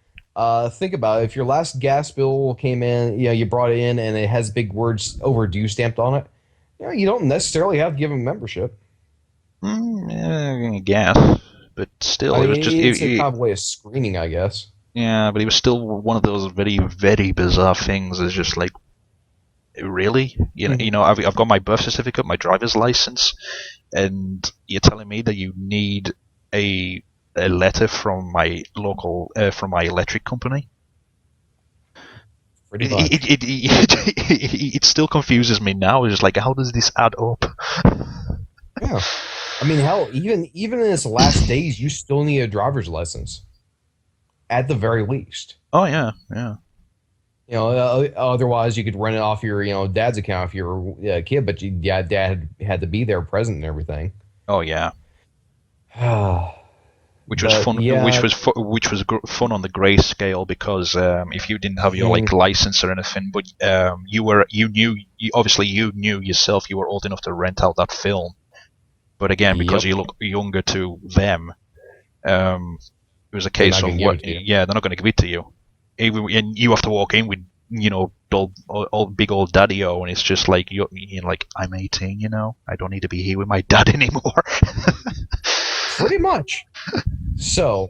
Think about it. If your last gas bill came in, you brought it in and it has big words overdue stamped on it, you don't necessarily have to give them membership. I guess, but still, I it was mean, just it's a kind of way of screening, I guess. yeah, but it was still one of those very very bizarre things. It's just like really, I've got my birth certificate, my driver's license, and you're telling me that you need a letter from my local from my electric company. Pretty much. It still confuses me now. It's just like, how does this add up? Yeah, I mean, hell, even in its last days, you still need a driver's license, at the very least. Oh yeah, yeah. Otherwise you could rent it off your dad's account if you're a kid, but dad had to be there present and everything. Oh yeah. Which was fun. Yeah. Which was fun on the gray scale because if you didn't have your like license or anything, but you knew yourself you were old enough to rent out that film. But again, because you look younger to them, it was a case of what? Yeah, they're not going to give it to you. And you have to walk in with old big old daddy-o, and it's just like you're like, I'm 18, I don't need to be here with my dad anymore. Pretty much. So,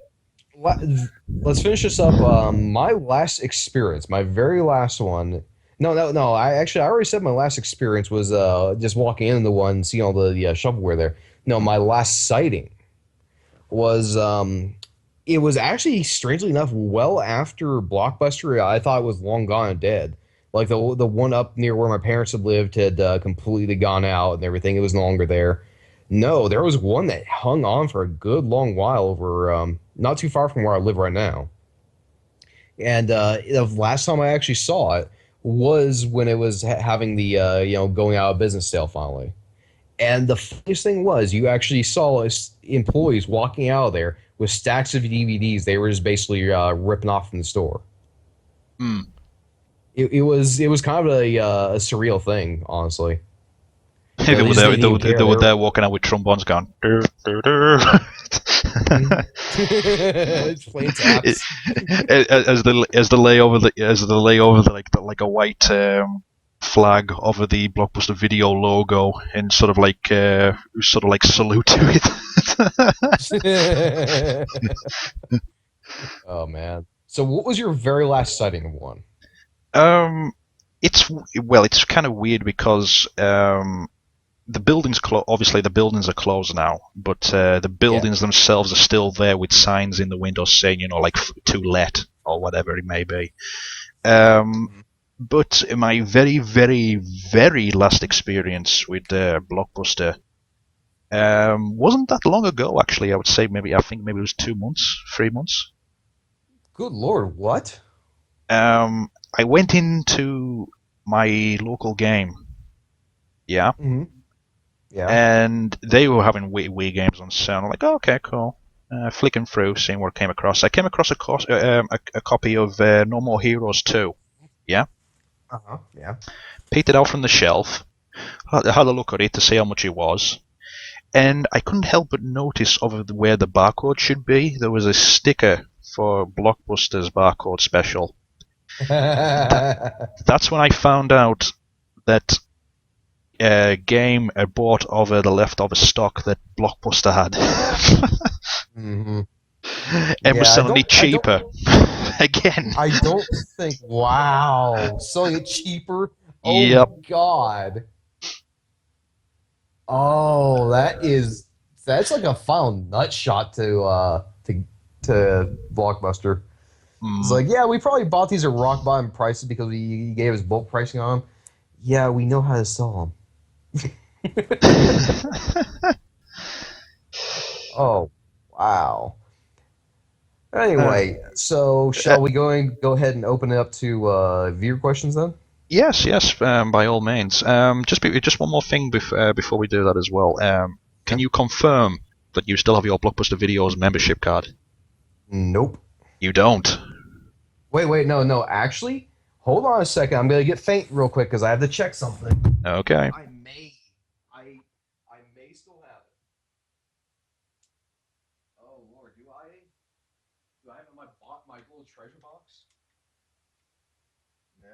let's finish this up. My last experience, my very last one. No. I already said my last experience was just walking into the one, seeing all the shovelware there. No, my last sighting was it was actually strangely enough well after Blockbuster. I thought it was long gone and dead. Like the one up near where my parents had lived had completely gone out and everything. It was no longer there. No, there was one that hung on for a good long while over not too far from where I live right now. And the last time I actually saw it was when it was having the going out of business sale finally. And the funniest thing was you actually saw employees walking out of there with stacks of DVDs. They were just basically ripping off from the store. It was kind of a surreal thing, honestly. They were there walking out with trombones going. Playing taps. As the layover like a white flag over the Blockbuster Video logo and sort of like salute to it. Oh man! So what was your very last sighting of one? It's kind of weird because the buildings obviously the buildings are closed now, but the buildings themselves are still there with signs in the windows saying like to let or whatever it may be. But my very very very last experience with Blockbuster wasn't that long ago. Actually, I think maybe it was 2 months, 3 months. Good Lord, what? I went into my local game. Yeah. Mm-hmm. Yeah. And they were having Wii games on sale. I'm like, oh, okay, cool. Flicking through, seeing what I came across. I came across a copy of No More Heroes 2. Yeah. Yeah. Picked it out from the shelf. Had a look at it to see how much it was. And I couldn't help but notice over where the barcode should be, there was a sticker for Blockbuster's barcode special. That's when I found out that game I bought over the leftover stock that Blockbuster had. Mm-hmm. And was selling it cheaper. Again. I don't think. Wow, selling it cheaper. Oh Yep. God. Oh, that's like a final nut shot to Blockbuster. It's like, yeah, we probably bought these at rock bottom prices because he gave us bulk pricing on them. Yeah, we know how to sell them. Oh, wow. Anyway, so shall we go ahead and open it up to viewer questions then? Yes, by all means. Just one more thing before we do that as well. Can you confirm that you still have your Blockbuster Videos membership card? Nope. You don't. Wait, no. Actually, hold on a second. I'm gonna get faint real quick because I have to check something. Okay. I may still have it. Oh Lord, do I have my little treasure box? No.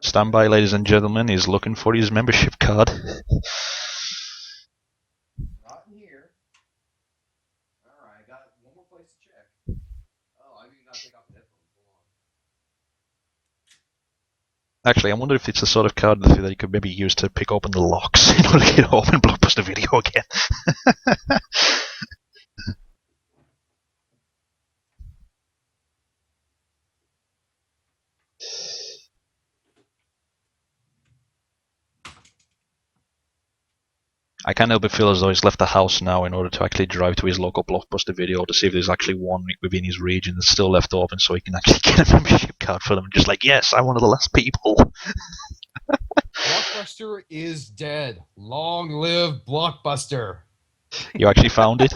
Stand by, ladies and gentlemen. He's looking for his membership card. Not in here. All right, I got one more place to check. Oh, I even got to take off the headphones. Hold on. Actually, I wonder if it's the sort of card that you could maybe use to pick open the locks in order to get open Blockbuster Video again. I can't help but feel as though he's left the house now in order to actually drive to his local Blockbuster Video to see if there's actually one within his region that's still left open so he can actually get a membership card for them. Just like, yes, I'm one of the last people. Blockbuster is dead. Long live Blockbuster. You actually found it?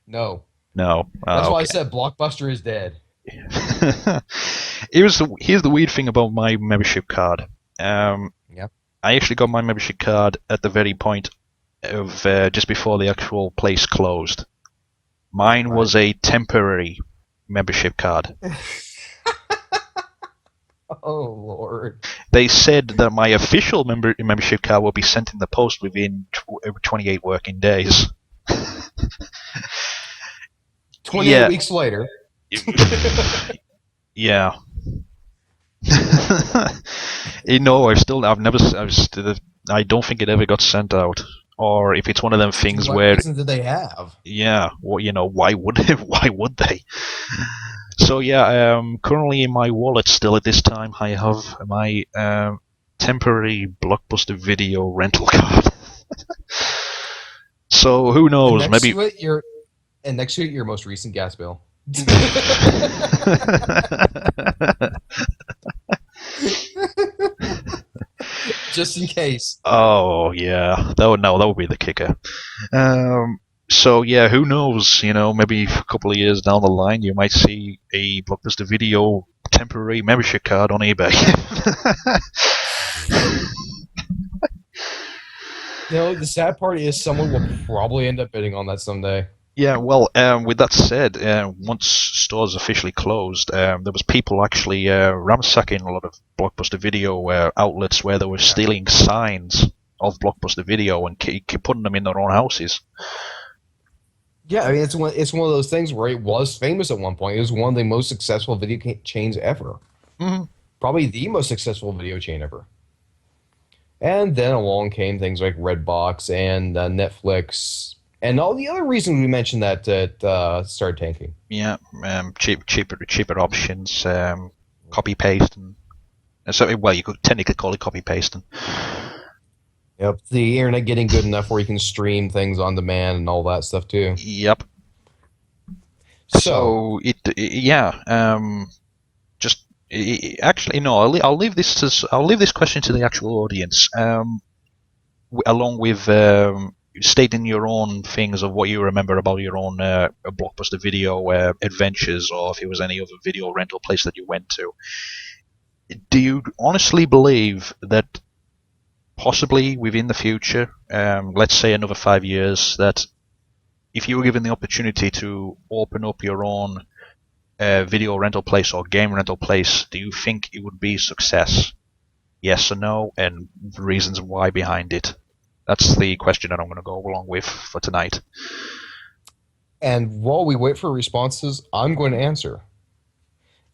No. No. That's why I said Blockbuster is dead. Here's the weird thing about my membership card. Yep. I actually got my membership card at the very point of just before the actual place closed. Mine was a temporary membership card. Oh Lord! They said that my official membership card will be sent in the post within 28 working days. 28 weeks later. Yeah. I don't think it ever got sent out. Or if it's one of them things What where, reason did they have? yeah, well, why would they? So yeah, currently in my wallet still at this time I have my temporary Blockbuster Video rental card. So who knows? And next Maybe. to it, your most recent gas bill. Just in case. Oh yeah, that would be the kicker. So yeah, who knows? Maybe a couple of years down the line, you might see a Blockbuster Video temporary membership card on eBay. The sad part is someone will probably end up bidding on that someday. Yeah, well, with that said, once stores officially closed, there was people actually ransacking a lot of Blockbuster Video outlets where they were stealing signs of Blockbuster Video and putting them in their own houses. Yeah, I mean it's one of those things where it was famous at one point. It was one of the most successful video chains ever. Mm-hmm. Probably the most successful video chain ever. And then along came things like Redbox and Netflix and all the other reasons we mentioned that started tanking. Yeah, cheaper options, copy paste, and so well you could technically call it copy pasting. Yep, the internet getting good enough where you can stream things on demand and all that stuff too. Yep. So actually no, I'll leave this question to the actual audience. Along with stating your own things of what you remember about your own Blockbuster Video adventures, or if it was any other video rental place that you went to. Do you honestly believe that possibly within the future, let's say another 5 years, that if you were given the opportunity to open up your own video rental place or game rental place, do you think it would be a success? Yes or no, and the reasons why behind it. That's the question that I'm going to go along with for tonight. And while we wait for responses, I'm going to answer.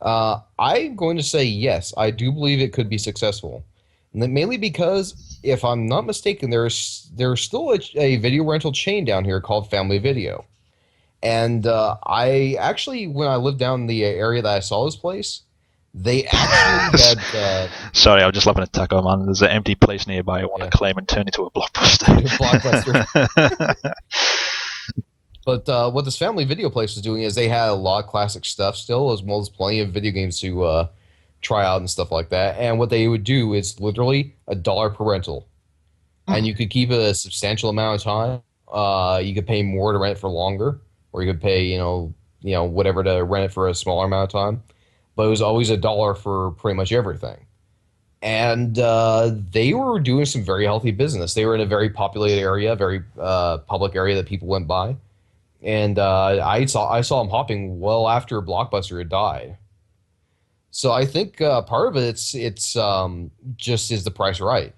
I'm going to say yes. I do believe it could be successful, and mainly because, if I'm not mistaken, there's still a video rental chain down here called Family Video. And I actually, when I lived down in the area that I saw this place, they actually had Sorry, I was just laughing at Taco Man. There's an empty place nearby I want yeah, to claim and turn into a Blockbuster. Blockbuster. But what this Family Video place was doing is they had a lot of classic stuff still, as well as plenty of video games to try out and stuff like that. And what they would do is literally $1 per rental, and you could keep it a substantial amount of time. You could pay more to rent it for longer, or you could pay whatever to rent it for a smaller amount of time. But it was always $1 for pretty much everything. And they were doing some very healthy business. They were in a very populated area, very public area that people went by. And I saw them hopping well after Blockbuster had died. So I think part of it's just is the price right.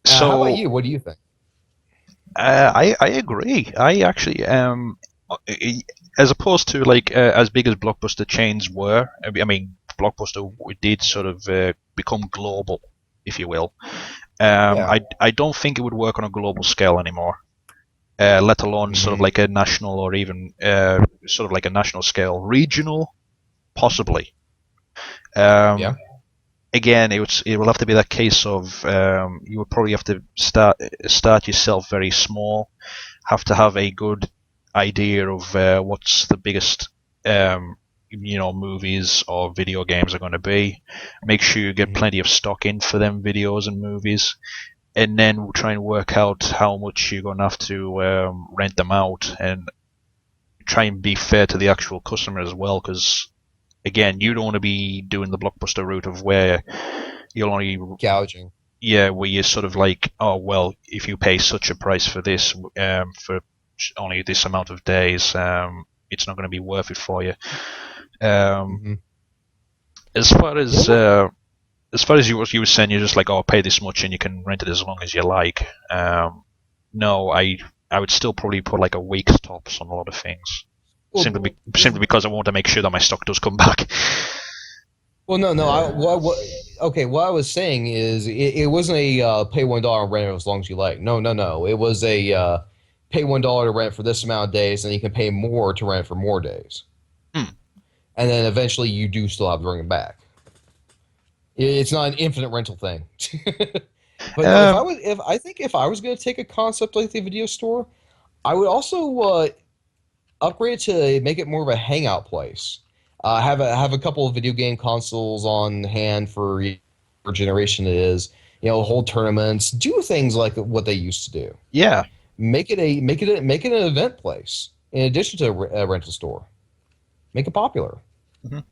How about So you? What do you think? I agree. I actually as opposed to like as big as Blockbuster chains were. I mean, Blockbuster did sort of become global, if you will. Yeah. I don't think it would work on a global scale anymore. Let alone sort of Hmm. like a national or even sort of like a national scale, regional, possibly. Um, Yeah. Again, it will have to be that case of you would probably have to start yourself very small, have to have a good idea of what's the biggest movies or video games are going to be. Make sure you get Hmm. plenty of stock in for them videos and movies, and then we'll try and work out how much you're going to have to rent them out and try and be fair to the actual customer as well, because again, you don't want to be doing the Blockbuster route of where you'll only, Gouging. yeah, where you're sort of like, oh well, if you pay such a price for this for only this amount of days, it's not going to be worth it for you. Um, Hmm. as far You know as what? what you were saying, you're just like, oh, pay this much and you can rent it as long as you like. No, I would still probably put like a week's tops on a lot of things, Well, simply because I want to make sure that my stock does come back. well, no, no. Okay, what I was saying is it wasn't a pay $1 and rent it as long as you like. No, no, no. It was a pay $1 to rent for this amount of days, and you can pay more to rent for more days. Hmm. And then eventually you do still have to bring it back. It's not an infinite rental thing. But no, Um, if I was going to take a concept like the video store, I would also upgrade it to make it more of a hangout place. Have a couple of video game consoles on hand for your generation it is. Hold tournaments, do things like what they used to do. yeah. Make it an event place in addition to a rental store. Make it popular. Mhm.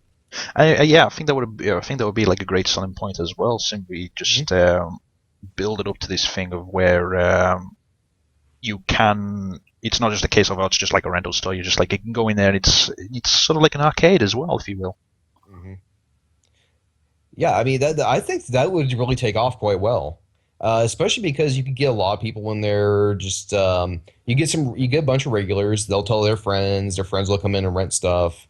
I think that I think that would be like a great selling point as well. Simply Hmm. just build it up to this thing of where you can. It's not just a case of, oh, it's just like a rental store. You're just like, you can go in there and it's sort of like an arcade as well, if you will. Hmm. Yeah, I mean I think that would really take off quite well, especially because you could get a lot of people in there. Just you get a bunch of regulars. They'll tell their friends. Their friends will come in and rent stuff.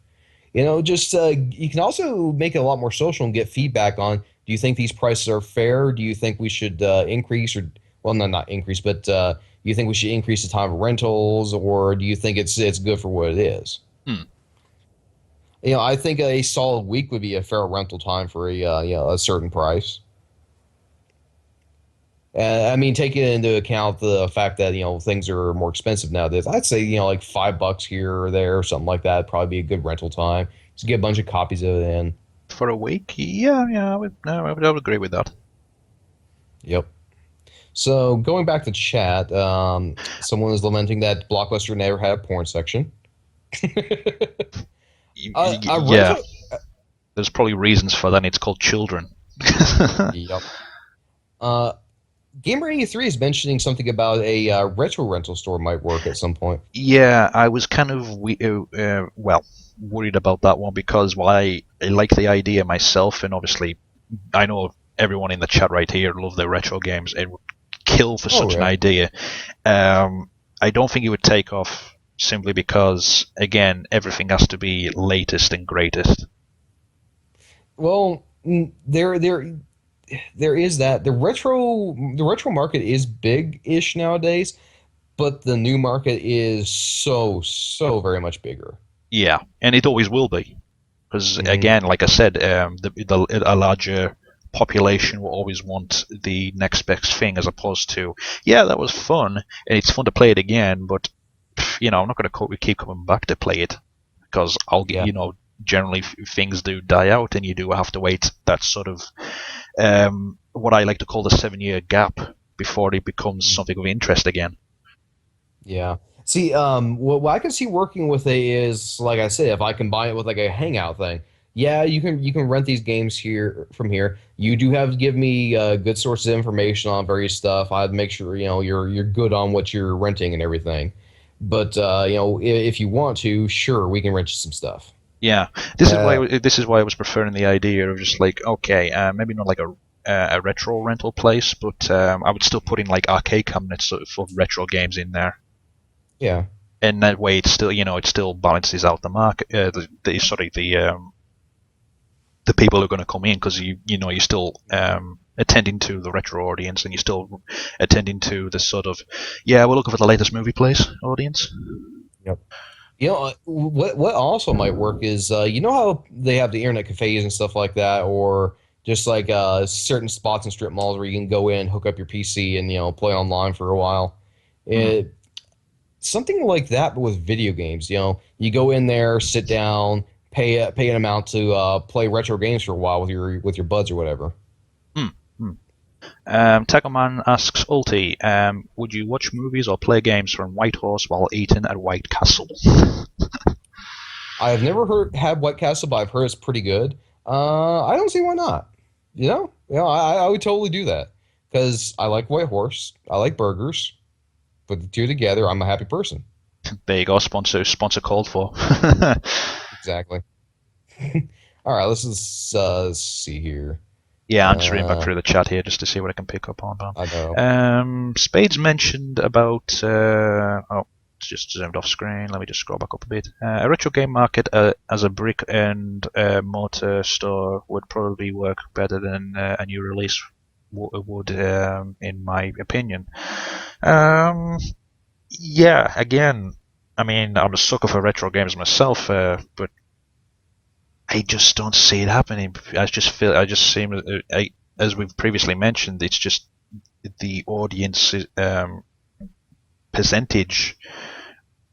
Just you can also make it a lot more social and get feedback on. Do you think these prices are fair? Do you think we should increase or well, no, not increase, but do you think we should increase the time of rentals, or do you think it's good for what it is? Hmm. I think a solid week would be a fair rental time for a certain price. I mean, taking into account the fact that things are more expensive nowadays, I'd say like $5 here or there or something like that would probably be a good rental time. Just get a bunch of copies of it in. For a week, yeah, yeah, I would agree with that. Yep. So going back to chat, someone is lamenting that Blockbuster never had a porn section. A Yeah, rental. there's probably reasons for that. And it's called children. Yep. Uh, Gamer83 is mentioning something about a retro rental store might work at some point. Yeah, I was kind of worried about that one because while I like the idea myself, and obviously I know everyone in the chat right here love their retro games and would kill for Oh such an yeah. idea. I don't think it would take off simply because, again, everything has to be latest and greatest. Well, there is that the retro market is big-ish nowadays, but the new market is so very much bigger. Yeah, and it always will be because, Hmm. again, like I said, a larger population will always want the next best thing as opposed to, yeah, that was fun and it's fun to play it again, but I'm not going to keep coming back to play it because I'll get, Yeah. generally things do die out and you do have to wait that sort of what I like to call the 7 year gap before it becomes something of interest again. Yeah. See, what I can see working with it is, like I said, if I combine it with like a hangout thing. Yeah, you can rent these games here from here. You do have to give me good sources of information on various stuff. I'd make sure you're good on what you're renting and everything. But if you want to, sure, we can rent you some stuff. Yeah, this is Uh, why I was preferring the idea of just like, okay, maybe not like a retro rental place, but I would still put in like arcade cabinets for retro games in there, yeah. and that way it's still it still balances out the market, the people who are going to come in because you're still attending to the retro audience and you're still attending to the sort of, yeah, we're looking for the latest movie place audience. Yep. What also might work is how they have the internet cafes and stuff like that, or just like certain spots and strip malls where you can go in, hook up your PC, and play online for a while. Mm. It Something like that, but with video games. You go in there, sit down, pay an amount to play retro games for a while with your buds or whatever. Mm. Mm. Tacoman asks Ulti, would you watch movies or play games from Whitehorse while eating at White Castle? I have never had White Castle, but I've heard it's pretty good. I don't see why not. I would totally do that because I like White Horse, I like burgers. Put the two together, I'm a happy person. There you go, sponsor called for. Exactly. All right, let's just see here. Yeah, I'm just reading back Uh, through the chat here just to see what I can pick up on. I know. Spades mentioned about. It's just zoomed off screen. Let me just scroll back up a bit. A retro game market as a brick and mortar store would probably work better than a new release would, in my opinion. Um, yeah, again, I mean, I'm a sucker for retro games myself, but I just don't see it happening. I just seem, as we've previously mentioned, it's just the audience percentage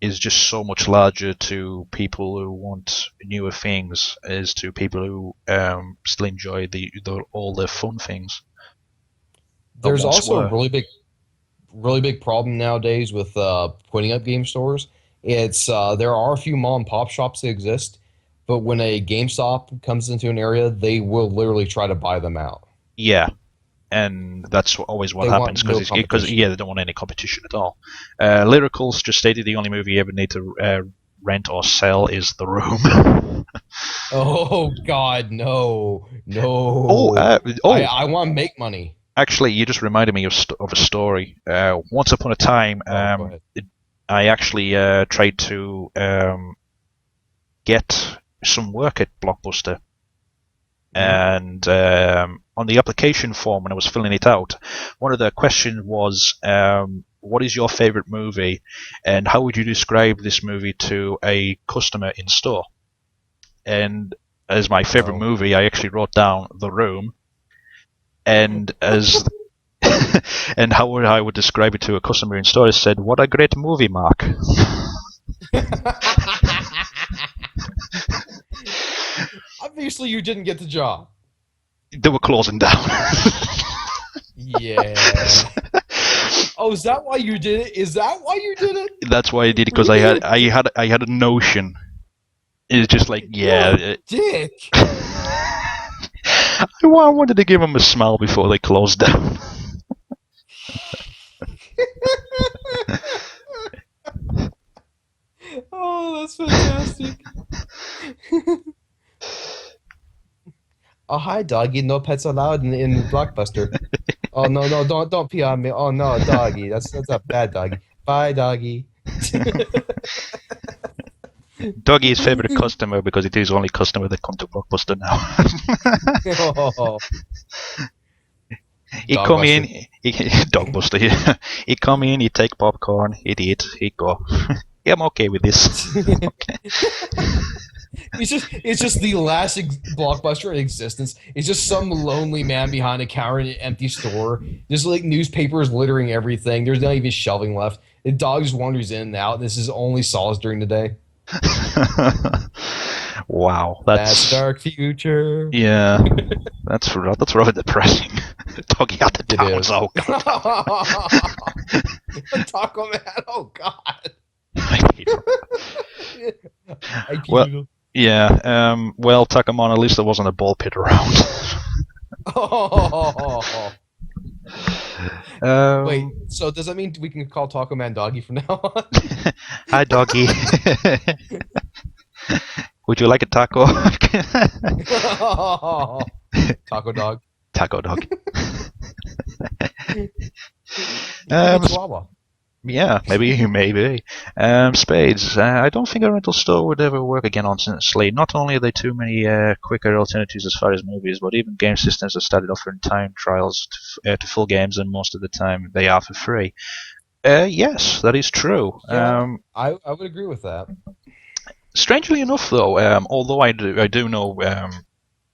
is just so much larger to people who want newer things as to people who still enjoy the all the fun things that There's once also a were. really big problem nowadays with putting up game stores. It's there are a few mom and pop shops that exist, but when a GameStop comes into an area, they will literally try to buy them out. Yeah, and that's always what They want happens no because competition. yeah, they don't want any competition at all. Lyricals just stated the only movie you ever need to rent or sell is The Room. Oh God, no, oh, no! uh, I oh, I want to make money. actually, you just reminded me of a story. Once upon a time, Oh, go ahead. I actually tried to get some work at Blockbuster, Mhm. and on the application form when I was filling it out, one of the questions was, "What is your favorite movie, and how would you describe this movie to a customer in store?" And as my favorite No. movie, I actually wrote down The Room, and as and how I would describe it to a customer in store, I said, "What a great movie, Mark." Obviously, you didn't get the job. They were closing down. Yeah. Oh, is that why you did it? Is that why you did it? That's why I did it because You I had a notion. It's just like, you're a yeah. dick. I wanted to give them a smile before they closed down. Oh, that's fantastic. Oh, hi, doggy. No pets allowed in Blockbuster. Oh no, no, don't pee on me. Oh no, doggy. That's a bad doggy. Bye, doggy. Doggy is favorite customer because it is only customer that come to Blockbuster now. Oh, He come in, Dogbuster. Dogbuster. Yeah. He come in, he take popcorn, he'd eat, he go. Yeah, I'm okay with this. Okay. It's just the last Blockbuster in existence. It's just some lonely man behind a counter in an empty store. Just like newspapers littering everything. There's not even shelving left. The dog just wanders in and out. This is only solace during the day. Wow, That's dark future. yeah, that's rather depressing. Doggy at the It towns. is. Oh god, Taco Man. Oh God. I hate her. IP Well, noodle. yeah. Well, Takamon, at least there wasn't a ball pit around. Oh. Wait, um, so does that mean we can call Taco Man Doggy from now on? Hi, doggy. Would you like a taco? Taco Dog. Taco dog. Maybe Um, a Chihuahua. Yeah, maybe. Spades. I don't think a rental store would ever work again on Slate. Not only are there too many quicker alternatives as far as movies, but even game systems have started offering time trials to full games, and most of the time they are for free. Yes, that is true. Yeah, I would agree with that. Strangely enough, though, although I do know,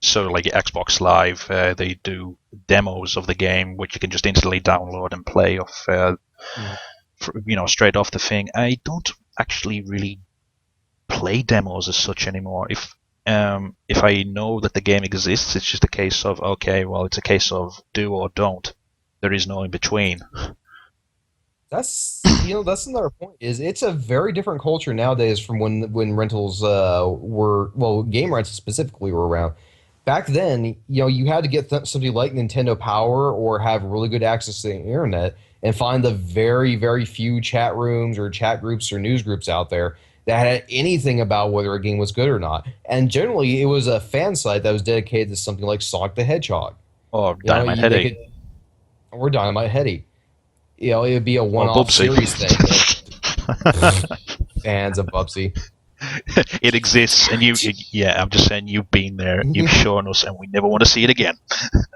so like Xbox Live, they do demos of the game, which you can just instantly download and play off. Straight off the thing. I don't actually really play demos as such anymore. If I know that the game exists, it's just a case of okay, well, it's a case of do or don't. There is no in between. That's another point. Is it's a very different culture nowadays from when rentals game rentals specifically were around. Back then, you had to get something like Nintendo Power or have really good access to the internet and find the very, very few chat rooms or chat groups or news groups out there that had anything about whether a game was good or not. And generally, it was a fan site that was dedicated to something like Sonic the Hedgehog. Or Dynamite Headache. Or Dynamite Headache. It would be a Or one-off Bubsy. series thing. Fans of Bubsy. It exists, and I'm just saying you've been there, you've shown us, and we never want to see it again.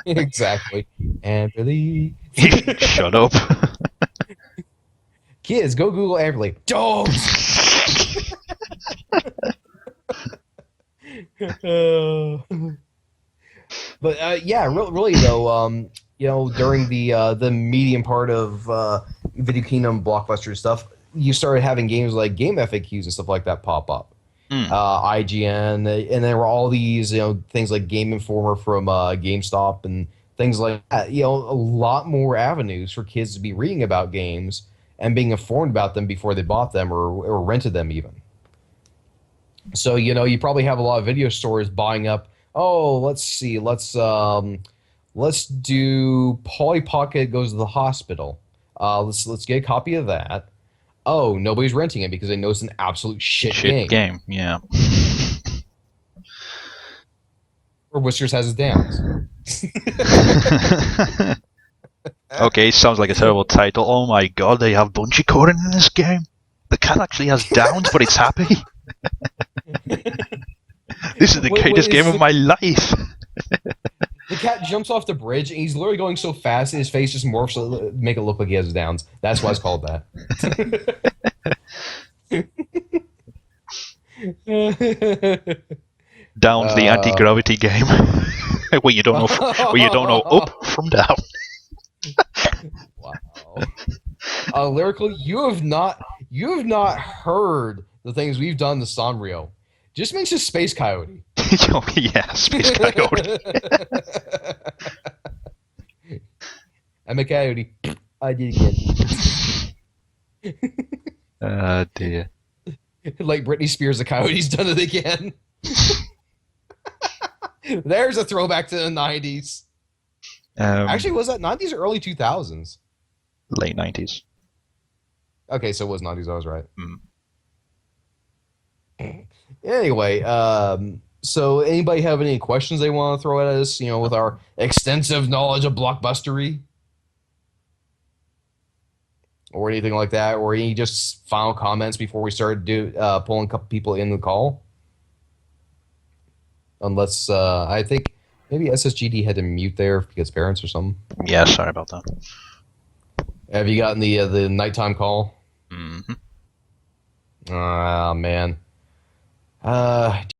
Exactly. Amberly. Shut up. Kids, go Google Amberly. Don't! But yeah, really though, during the medium part of Video Kingdom Blockbuster stuff, you started having games like Game FAQs and stuff like that pop up. IGN, and there were all these things like Game Informer from GameStop and things like that. A lot more avenues for kids to be reading about games and being informed about them before they bought them or rented them even. So you probably have a lot of video stores buying up. Oh, let's see, let's do Polly Pocket Goes to the Hospital. Let's get a copy of that. Oh, nobody's renting it because they know it's an absolute shit game. Yeah. Or Whiskers Has His Downs. Okay, sounds like a terrible title. Oh my god, they have bungee cording in this game? The cat actually has downs, but it's happy? This is the greatest game of my life. The cat jumps off the bridge, and he's literally going so fast, his face just morphs to make it look like he has downs. That's why it's called that. Down's the anti-gravity game, where you don't know up from down. Wow. Lyrical, you have not heard the things we've done to Sanrio. Just mention Space Coyote. Oh, yeah, Space Coyote. I'm a coyote. I did it again. Dear. Like Britney Spears, the coyote's done it again. There's a throwback to the 90s. Actually, was that 90s or early 2000s? Late 90s. Okay, so it was 90s. I was right. Anyway, so anybody have any questions they want to throw at us? With our extensive knowledge of Blockbustery or anything like that, or any just final comments before we start pulling a couple people in the call? Unless I think maybe SSGD had to mute there because parents or something. Yeah, sorry about that. Have you gotten the nighttime call? Hmm. Ah, man.